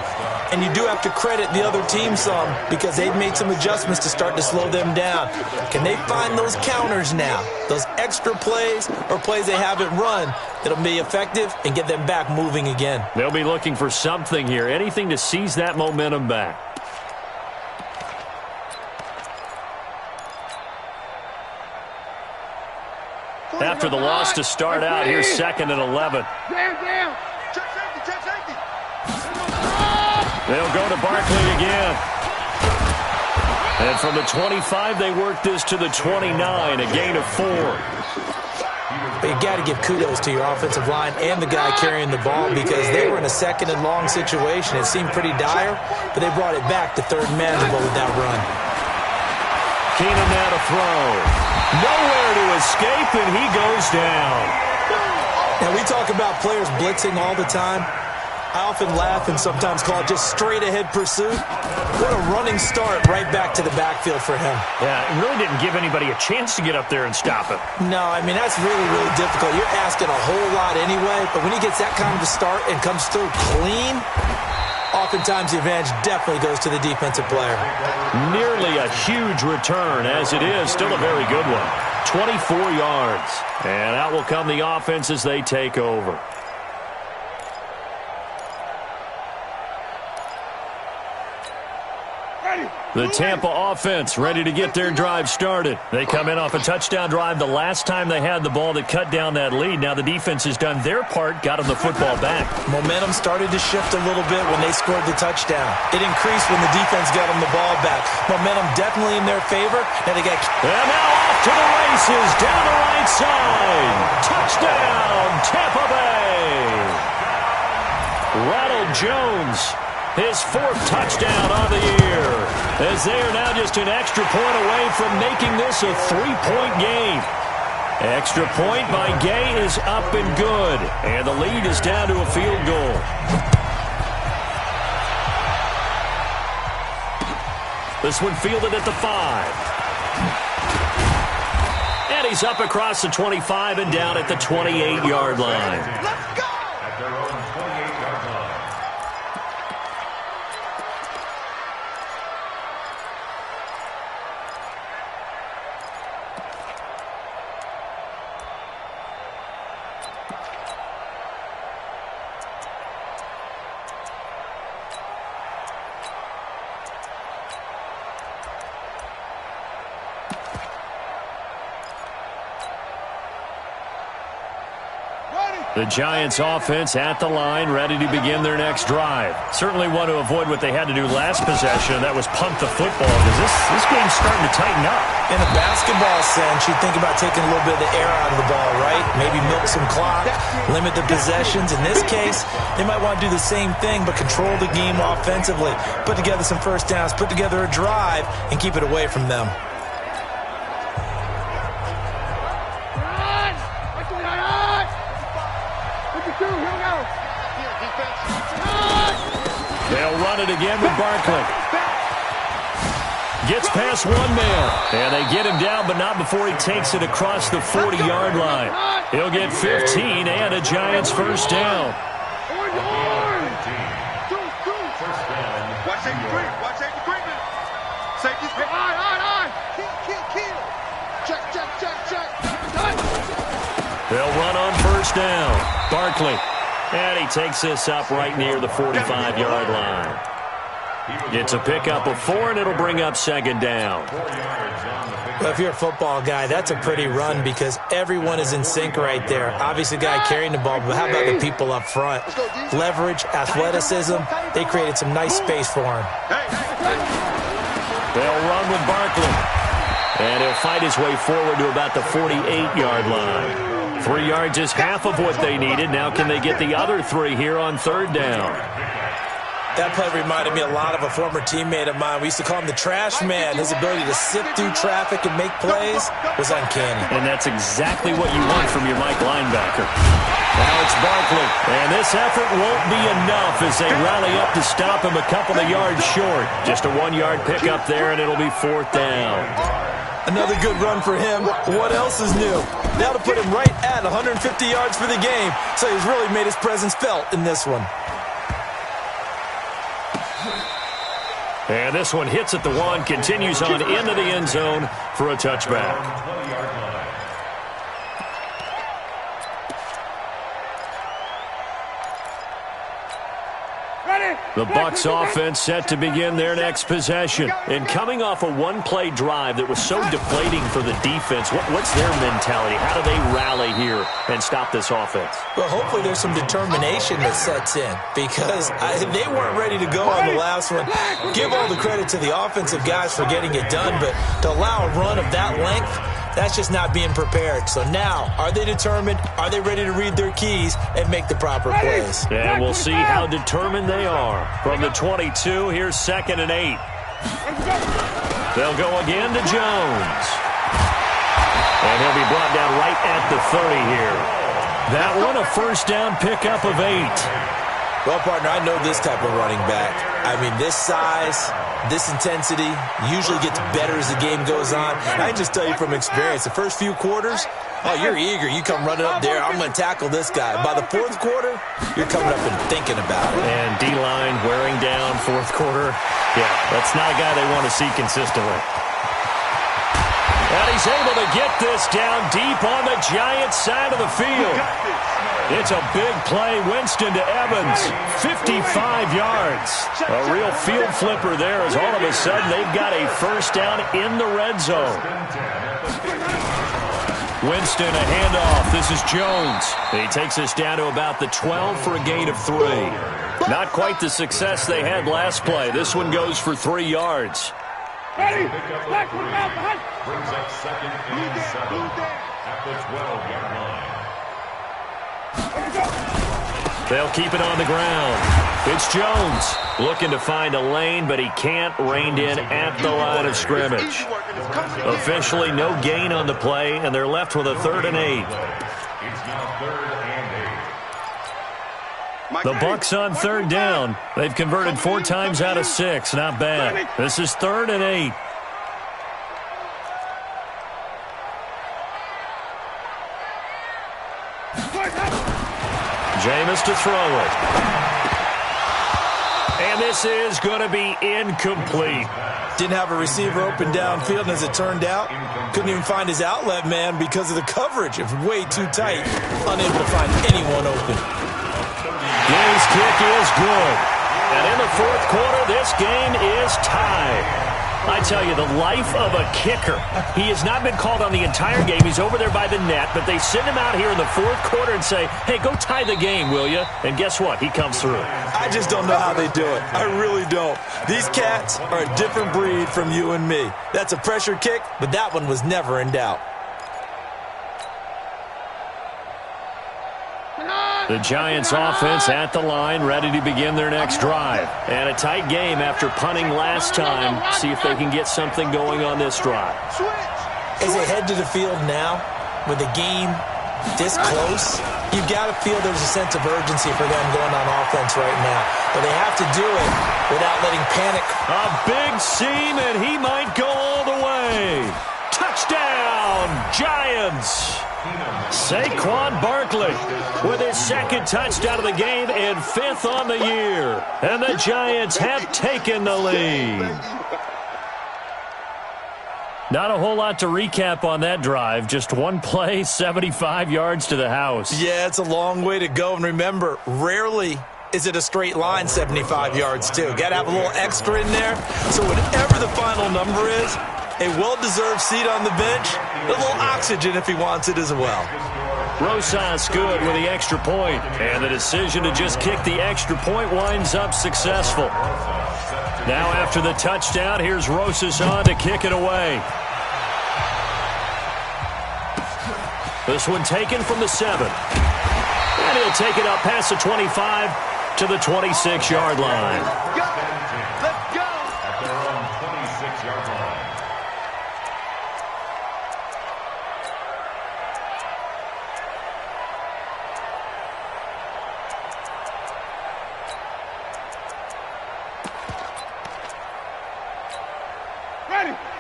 [SPEAKER 5] And you do have to credit the other team some because they've made some adjustments to start to slow them down. Can they find those counters now, those extra plays or plays they haven't run that'll be effective and get them back moving again?
[SPEAKER 2] They'll be looking for something here, anything to seize that momentum back. After the loss to start out, here's 2nd and 11.
[SPEAKER 4] Damn. Check safety.
[SPEAKER 2] They'll go to Barkley again. And from the 25, they work this to the 29, a gain of 4.
[SPEAKER 5] But you got to give kudos to your offensive line and the guy carrying the ball because they were in a 2nd and long situation. It seemed pretty dire, but they brought it back to third and manageable with that run.
[SPEAKER 2] Keenum now to throw. Nowhere to escape, and he goes down.
[SPEAKER 5] Now, we talk about players blitzing all the time. I often laugh and sometimes call it just straight-ahead pursuit. What a running start right back to the backfield for him.
[SPEAKER 2] Yeah, it really didn't give anybody a chance to get up there and stop it.
[SPEAKER 5] No, I mean, that's really, really difficult. You're asking a whole lot anyway, but when he gets that kind of a start and comes through clean, oftentimes the advantage definitely goes to the defensive player.
[SPEAKER 2] Nearly a huge return, as it is. Still a very good one. 24 yards. And out will come the offense as they take over. The Tampa offense ready to get their drive started. They come in off a touchdown drive the last time they had the ball that cut down that lead. Now the defense has done their part, got them the football back.
[SPEAKER 5] Momentum started to shift a little bit when they scored the touchdown. It increased when the defense got them the ball back. Momentum definitely in their favor. Now they got...
[SPEAKER 2] And now off to the races, down the right side. Touchdown, Tampa Bay. Ronald Jones, his 4th touchdown of the year, as they are now just an extra point away from making this a 3-point game. Extra point by Gay is up and good, and the lead is down to a field goal. This one fielded at the 5. And he's up across the 25 and down at the 28-yard line.
[SPEAKER 4] Let's go!
[SPEAKER 7] At their own 28-yard line.
[SPEAKER 2] The Giants offense at the line, ready to begin their next drive. Certainly want to avoid what they had to do last possession, and that was punt the football, because this game's starting to tighten up.
[SPEAKER 5] In a basketball sense, you think about taking a little bit of the air out of the ball, right? Maybe milk some clock, limit the possessions. In this case, they might want to do the same thing, but control the game offensively. Put together some first downs, put together a drive, and keep it away from them.
[SPEAKER 2] They'll run it again with Barkley. Gets past one man. And they get him down, but not before he takes it across the 40-yard line. He'll get 15 and a Giants first down.
[SPEAKER 4] Watch safety treatment. Watch safety treatment. Safety's on. Kill. Check.
[SPEAKER 2] They'll run on first down. Barkley. And he takes this up right near the 45-yard line. It's a pickup of 4, and it'll bring up second down.
[SPEAKER 5] Well, if you're a football guy, that's a pretty run because everyone is in sync right there. Obviously, the guy carrying the ball, but how about the people up front? Leverage, athleticism, they created some nice space for him.
[SPEAKER 2] They'll run with Barkley. And he'll fight his way forward to about the 48-yard line. 3 yards is half of what they needed. Now can they get the other 3 here on third down?
[SPEAKER 5] That play reminded me a lot of a former teammate of mine. We used to call him the trash man. His ability to sift through traffic and make plays was uncanny.
[SPEAKER 2] And that's exactly what you want from your Mike linebacker. Now it's Barkley. And this effort won't be enough as they rally up to stop him a couple of yards short. Just a 1-yard pickup there, and it'll be fourth down.
[SPEAKER 5] Another good run for him. What else is new? Now to put him right at 150 yards for the game. So he's really made his presence felt in this one.
[SPEAKER 2] And this one hits at the 1, continues on into the end zone for a touchback. The Bucs offense set to begin their next possession. And coming off a one-play drive that was so deflating for the defense, what's their mentality? How do they rally here and stop this offense?
[SPEAKER 5] Well, hopefully there's some determination that sets in because they weren't ready to go on the last one. Give all the credit to the offensive guys for getting it done, but to allow a run of that length, that's just not being prepared. So now, are they determined? Are they ready to read their keys and make the proper plays?
[SPEAKER 2] And we'll see how determined they are. From the 22, here's 2nd and 8. They'll go again to Jones. And he'll be brought down right at the 30 here. That one, a first down pickup of 8.
[SPEAKER 5] Well, partner, I know this type of running back. I mean, this size, this intensity usually gets better as the game goes on. I can just tell you from experience, the first few quarters, oh, you're eager. You come running up there. I'm going to tackle this guy. By the fourth quarter, you're coming up and thinking about it.
[SPEAKER 2] And D-line wearing down fourth quarter. Yeah, that's not a guy they want to see consistently. And he's able to get this down deep on the Giants' side of the field. It's a big play. Winston to Evans. 55 yards. A real field flipper there as all of a sudden they've got a first down in the red zone. Winston, a handoff. This is Jones. He takes us down to about the 12 for a gain of 3. Not quite the success they had last play. This one goes for 3 yards.
[SPEAKER 7] Brings up 2nd and 7 at the 12-yard line.
[SPEAKER 2] They'll keep it on the ground. It's Jones looking to find a lane, but he can't. Reined in at the line of scrimmage. Officially no gain on the play, and they're left with a 3rd and 8.
[SPEAKER 7] It's now 3rd and 8.
[SPEAKER 2] The Bucs on 3rd down. They've converted 4 times out of 6. Not bad. This is 3rd and 8. Jameis to throw it. And this is going to be incomplete.
[SPEAKER 5] Didn't have a receiver open downfield, and as it turned out, couldn't even find his outlet man because of the coverage. It was way too tight. Unable to find anyone open.
[SPEAKER 2] His kick is good. And in the fourth quarter, this game is tied. I tell you, the life of a kicker. He has not been called on the entire game. He's over there by the net, but they send him out here in the fourth quarter and say, hey, go tie the game, will you? And guess what? He comes through.
[SPEAKER 5] I just don't know how they do it. I really don't. These cats are a different breed from you and me. That's a pressure kick, but that one was never in doubt.
[SPEAKER 2] The Giants offense at the line, ready to begin their next drive. And a tight game after punting last time. See if they can get something going on this drive.
[SPEAKER 5] As they head to the field now, with the game this close, you've got to feel there's a sense of urgency for them going on offense right now. But they have to do it without letting panic.
[SPEAKER 2] A big seam, and he might go all the way. Touchdown, Giants! Saquon Barkley with his 2nd touchdown of the game and 5th on the year. And the Giants have taken the lead. Not a whole lot to recap on that drive. Just one play, 75 yards to the house.
[SPEAKER 5] Yeah, it's a long way to go. And remember, rarely is it a straight line 75 yards, too? Got to have a little extra in there. So whatever the final number is, a well-deserved seat on the bench, a little oxygen if he wants it as well.
[SPEAKER 2] Rosas good with the extra point, and the decision to just kick the extra point winds up successful. Now after the touchdown, here's Rosas on to kick it away. This one taken from the 7. And he'll take it up past the 25 to the 26-yard line.
[SPEAKER 7] Let's go! At their own 26-yard line.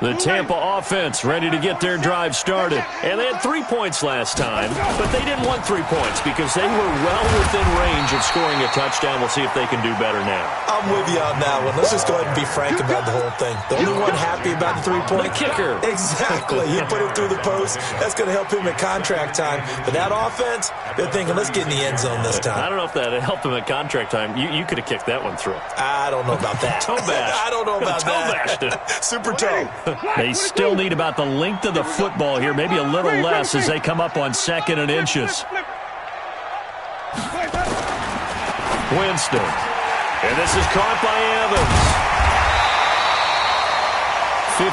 [SPEAKER 2] The Tampa offense ready to get their drive started. And they had 3 points last time, but they didn't want 3 points because they were well within range of scoring a touchdown. We'll see if they can do better now.
[SPEAKER 5] I'm with you on that one. Let's just go ahead and be frank about the whole thing. The only one happy about the 3-point?
[SPEAKER 2] The kicker.
[SPEAKER 5] Exactly. He put it through the post. That's going to help him at contract time. But that offense, they're thinking, let's get in the end zone this time.
[SPEAKER 2] I don't know if that helped him at contract time. You could have kicked that one through.
[SPEAKER 5] I don't know about that.
[SPEAKER 2] Toe bash.
[SPEAKER 5] I don't know about that. Super toe.
[SPEAKER 2] They still need about the length of the football here, maybe a little less as they come up on 2nd and inches. Winston. And this is caught by Evans.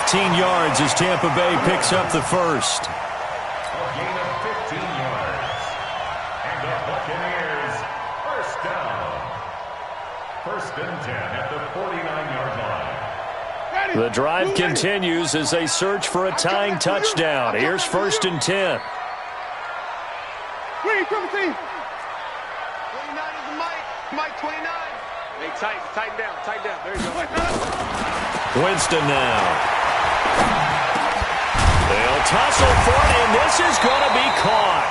[SPEAKER 2] 15 yards as Tampa Bay picks up the first.
[SPEAKER 7] A gain of 15 yards. And the Buccaneers, first down. 1st and 10 at the 49-yard line.
[SPEAKER 2] The drive continues as they search for a tying touchdown. Here's 1st and 10.
[SPEAKER 4] Green, 17. 29 is the Mike 29. Hey, tighten down. There you go.
[SPEAKER 2] Winston now. They'll tussle for it, and this is going to be caught.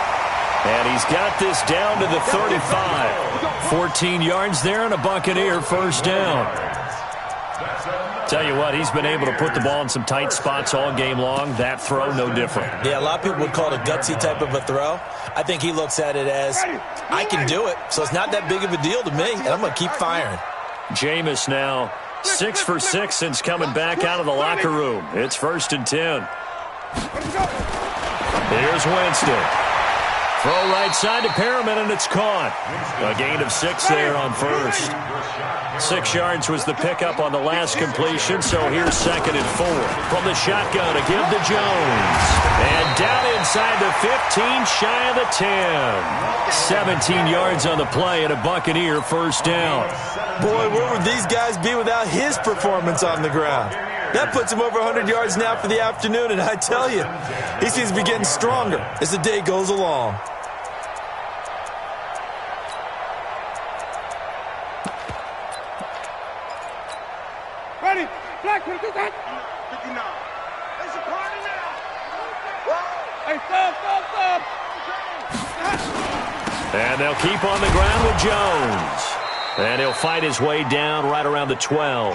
[SPEAKER 2] And he's got this down to the 35. 14 yards there and a Buccaneer first down. Tell you what, he's been able to put the ball in some tight spots all game long. That throw, no different.
[SPEAKER 5] Yeah, a lot of people would call it a gutsy type of a throw. I think he looks at it as, I can do it, so it's not that big of a deal to me, and I'm going to keep firing.
[SPEAKER 2] Jameis now 6 for 6 since coming back out of the locker room. It's 1st and 10. Here's Winston. Throw right side to Perriman, and it's caught. A gain of 6 there on first. 6 yards was the pickup on the last completion, so here's 2nd and 4. From the shotgun to give to Jones. And down inside the 15, shy of the 10. 17 yards on the play and a Buccaneer first down.
[SPEAKER 5] Boy, where would these guys be without his performance on the ground? That puts him over 100 yards now for the afternoon, and I tell you, he seems to be getting stronger as the day goes along.
[SPEAKER 4] Ready, black, 52, 59. It's a party now. Hey, stop.
[SPEAKER 2] And they'll keep on the ground with Jones. And he'll fight his way down right around the 12.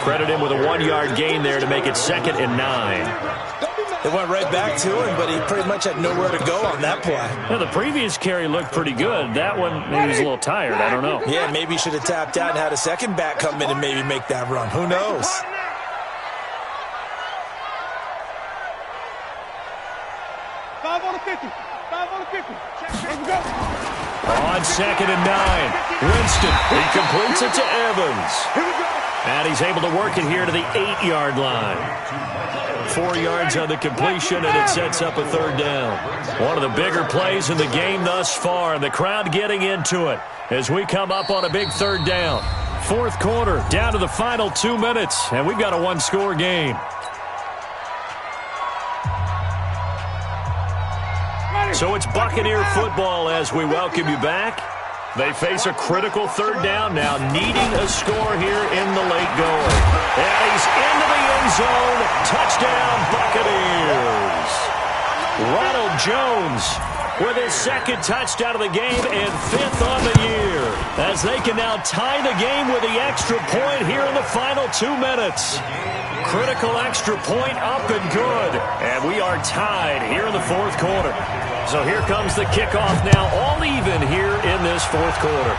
[SPEAKER 2] Credit him with a 1-yard gain there to make it 2nd and 9.
[SPEAKER 5] They went right back to him, but he pretty much had nowhere to go on that play.
[SPEAKER 2] Well, the previous carry looked pretty good. That one, he was a little tired. I don't know.
[SPEAKER 5] Yeah, maybe he should have tapped out and had a second back come in and maybe make that run. Who knows?
[SPEAKER 4] Five on the 50. Let's go.
[SPEAKER 2] On 2nd and 9. Winston, he completes it to Evans. And he's able to work it here to the 8-yard line. 4 yards on the completion, and it sets up a 3rd down. One of the bigger plays in the game thus far, and the crowd getting into it as we come up on a big 3rd down. 4th quarter, down to the final 2 minutes, and we've got a 1-score game. So it's Buccaneer football as we welcome you back. They face a critical 3rd down now, needing a score here in the late going. And he's into the end zone. Touchdown, Buccaneers. Ronald Jones with his 2nd touchdown of the game and 5th on the year, as they can now tie the game with the extra point here in the final 2 minutes. Critical extra point up and good, and we are tied here in the 4th quarter. So here comes the kickoff now, all even here in this 4th quarter.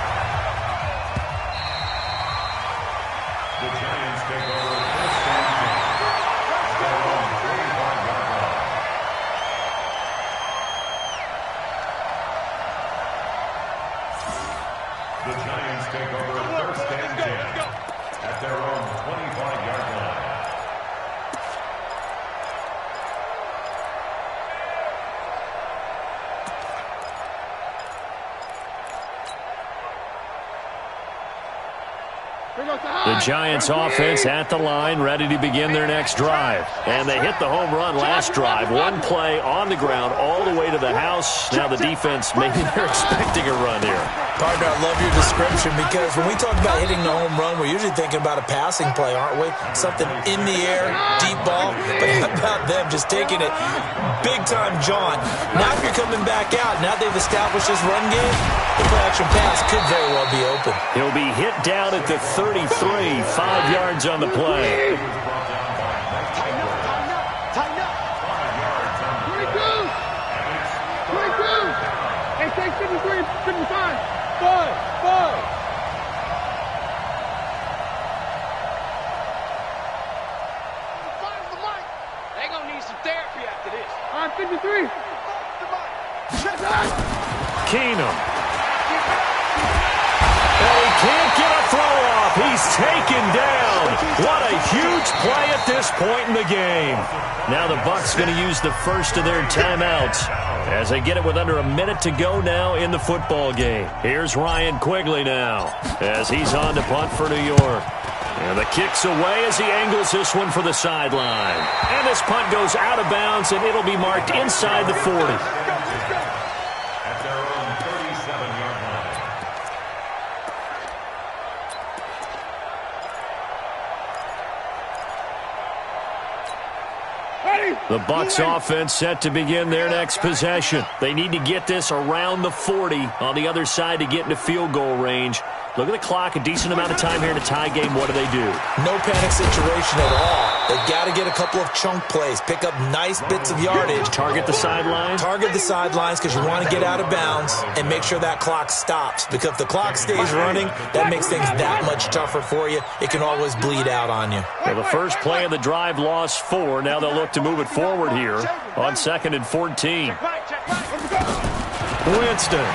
[SPEAKER 7] The Giants take over first and 10 at their own 25-yard line.
[SPEAKER 2] The Giants offense at the line, ready to begin their next drive. And they hit the home run last drive. One play on the ground all the way to the house. Now the defense, maybe they're expecting a run here.
[SPEAKER 5] Partner, I love your description because when we talk about hitting the home run, we're usually thinking about a passing play, aren't we? Something in the air, deep ball. But how about them just taking it big-time jaunt? Now if you're coming back out, now they've established this run game, the play-action pass could very well be open.
[SPEAKER 2] He'll be hit down at the 33, 5 yards on the play.
[SPEAKER 4] Tighten up. 22. Hey, take 53, 55. 5.
[SPEAKER 6] They're going to need some therapy after this.
[SPEAKER 4] All right, 53.
[SPEAKER 2] Keenum. And he can't get a throw off. He's taken down. What a huge play at this point in the game. Now the Bucs going to use the first of their timeouts as they get it with under a minute to go now in the football game. Here's Ryan Quigley now as he's on to punt for New York. And the kick's away as he angles this one for the sideline. And this punt goes out of bounds, and it'll be marked inside the 40.
[SPEAKER 7] At their own 37-yard line.
[SPEAKER 2] The Bucs offense set to begin their next possession. They need to get this around the 40 on the other side to get into field goal range. Look at the clock, a decent amount of time here in a tie game. What do they do?
[SPEAKER 5] No panic situation at all. They've got to get a couple of chunk plays, pick up nice bits of yardage.
[SPEAKER 2] Target the sideline?
[SPEAKER 5] Target the sidelines because you want to get out of bounds and make sure that clock stops. Because if the clock stays running, that makes things that much tougher for you. It can always bleed out on you.
[SPEAKER 2] Well, the first play of the drive lost 4. Now they'll look to move it forward here on 2nd and 14. Winston.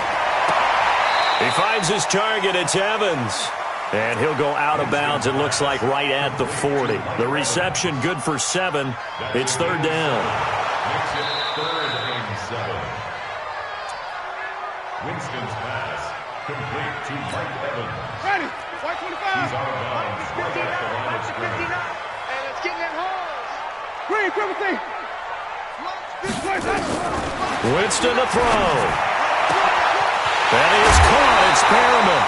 [SPEAKER 2] He finds his target. It's Evans. And he'll go out of bounds, it looks like, right at the 40. The reception good for 7. It's 3rd down.
[SPEAKER 7] Makes it 3rd and 7. Winston's pass complete to Mike Evans.
[SPEAKER 4] Ready. White 25.
[SPEAKER 7] He's out of bounds right at the line of scrimmage.
[SPEAKER 6] And let's get in that holes.
[SPEAKER 4] Green, triple T.
[SPEAKER 2] Winston to throw. And he is caught. It's Perriman.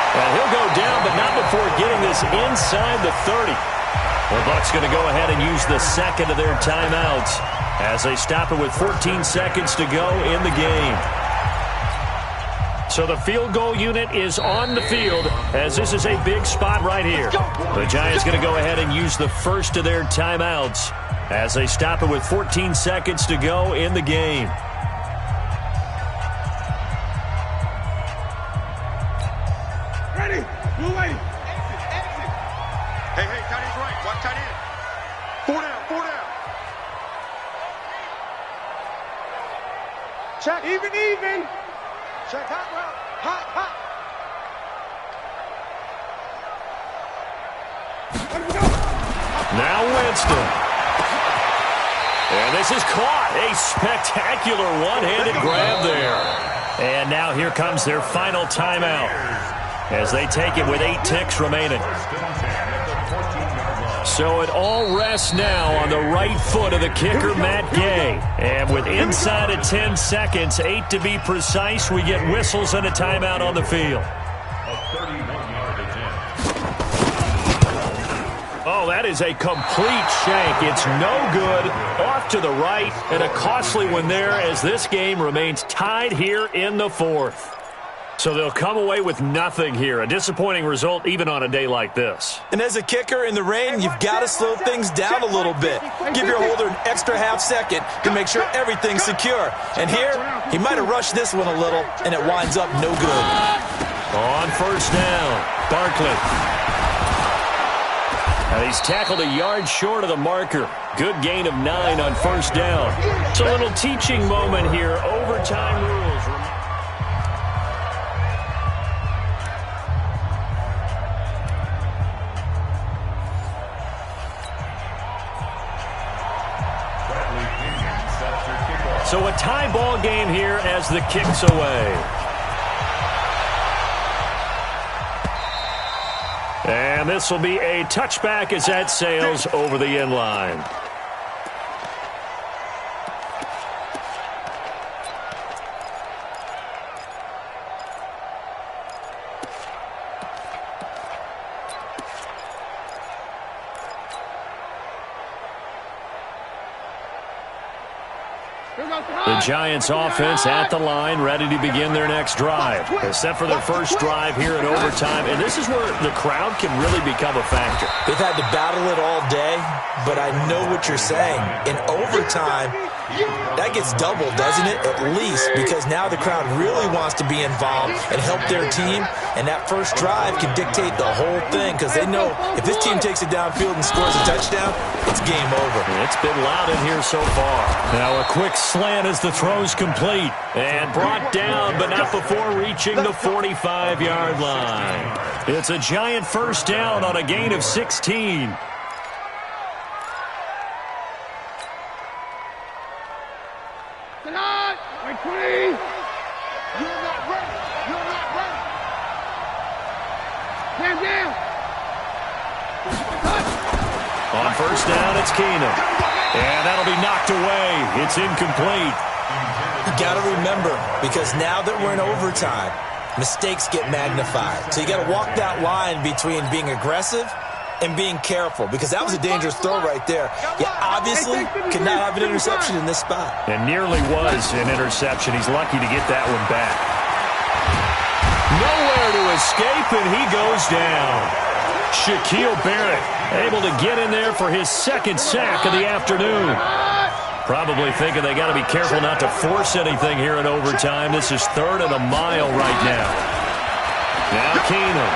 [SPEAKER 2] And he'll go down, but not before getting this inside the 30. The Bucs going to go ahead and use the second of their timeouts as they stop it with 14 seconds to go in the game. So the field goal unit is on the field as this is a big spot right here. The Giants going to go ahead and use the first of their timeouts as they stop it with 14 seconds to go in the game.
[SPEAKER 4] Ready. Blue lady.
[SPEAKER 3] Hey, tight end's right. Watch tight end. 4 down.
[SPEAKER 4] Check. Even. Check. Hot route. Hot.
[SPEAKER 2] Now Winston. And this is caught. A spectacular one-handed grab there. And now here comes their final timeout as they take it with 8 ticks remaining. So it all rests now on the right foot of the kicker, Matt Gay. And with inside of 10 seconds, 8 to be precise, we get whistles and a timeout on the field.
[SPEAKER 7] A 31-yard attempt.
[SPEAKER 2] Oh, that is a complete shank. It's no good. Off to the right, and a costly one there as this game remains tied here in the 4th. So they'll come away with nothing here. A disappointing result even on a day like this.
[SPEAKER 5] And as a kicker in the rain, you've got to slow things down a little bit. Give your holder an extra half second to make sure everything's secure. And here, he might have rushed this one a little, and it winds up no good.
[SPEAKER 2] On first down, Barkley. And he's tackled a yard short of the marker. Good gain of 9 on first down. It's a little teaching moment here. Overtime rules. tie ball game here as the kick's away. And this will be a touchback as that sails over the end line. The Giants offense at the line, ready to begin their next drive. They're set for their first drive here in overtime, and this is where the crowd can really become a factor.
[SPEAKER 5] They've had to battle it all day, but I know what you're saying. In overtime, that gets doubled, doesn't it? At least, because now the crowd really wants to be involved and help their team, and that first drive can dictate the whole thing because they know if this team takes it downfield and scores a touchdown, it's game over.
[SPEAKER 2] It's been loud in here so far. Now a quick slant as the throw's complete. And brought down, but not before reaching the 45-yard line. It's a Giant first down on a gain of 16. On first down, it's Keenum. And that'll be knocked away. It's incomplete.
[SPEAKER 5] You got to remember, because now that we're in overtime, mistakes get magnified. So you got to walk that line between being aggressive and being careful, because that was a dangerous throw right there. You obviously could not have an interception in this spot.
[SPEAKER 2] And nearly was an interception. He's lucky to get that one back. Nowhere to escape, and he goes down. Shaquille Barrett able to get in there for his second sack of the afternoon. Probably thinking they got to be careful not to force anything here in overtime. This is 3rd and a mile right now. Now Keenum.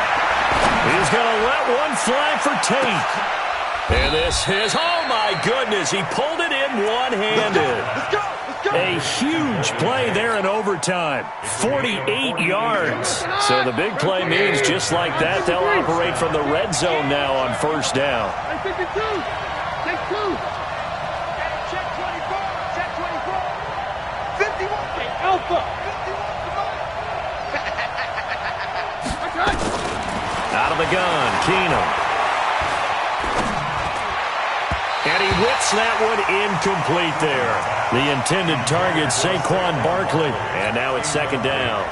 [SPEAKER 2] He's going to let one fly for Tate. And this is, oh my goodness, he pulled it in one-handed. A huge play there in overtime. 48 yards. So the big play means just like that, they'll operate from the red zone now on first down.
[SPEAKER 4] Take 2. Check 24. Check 24. 51. Alpha. 51.
[SPEAKER 2] Out of the gun, Keenum. And he whips that one incomplete there. The intended target, Saquon Barkley. And now it's second down.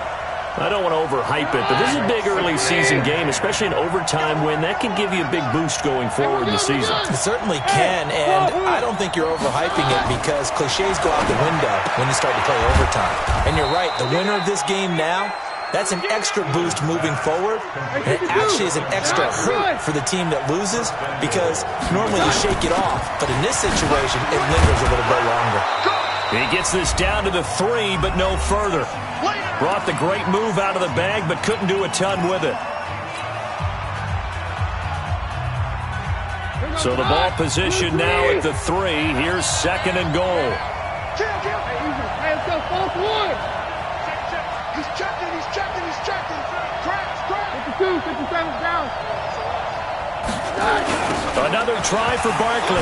[SPEAKER 2] I don't want to overhype it, but this is a big early season game, especially an overtime win. That can give you a big boost going forward in the season.
[SPEAKER 5] It certainly can, and I don't think you're overhyping it because cliches go out the window when you start to play overtime. And you're right, the winner of this game now, that's an extra boost moving forward, and it actually is an extra hurt for the team that loses because normally you shake it off, but in this situation, it lingers a little bit longer.
[SPEAKER 2] He gets this down to the 3, but no further. Brought the great move out of the bag, but couldn't do a ton with it. So the ball position now at the 3. Here's 2nd and goal.
[SPEAKER 4] Let's go, false 1. He's checking. Crash. 57 down.
[SPEAKER 2] Another try for Barkley.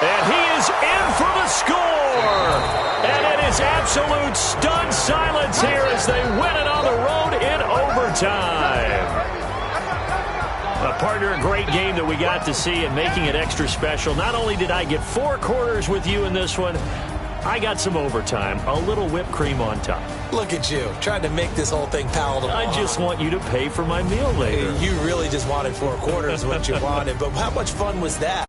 [SPEAKER 2] And he is in for the score. And it is absolute stunned silence here as they win it on the road in overtime. Partner, a great game that we got to see and making it extra special. Not only did I get 4 quarters with you in this one, I got some overtime, a little whipped cream on top.
[SPEAKER 5] Look at you, trying to make this whole thing palatable.
[SPEAKER 2] I just want you to pay for my meal later.
[SPEAKER 5] You really just wanted 4 quarters, what you wanted, but how much fun was that?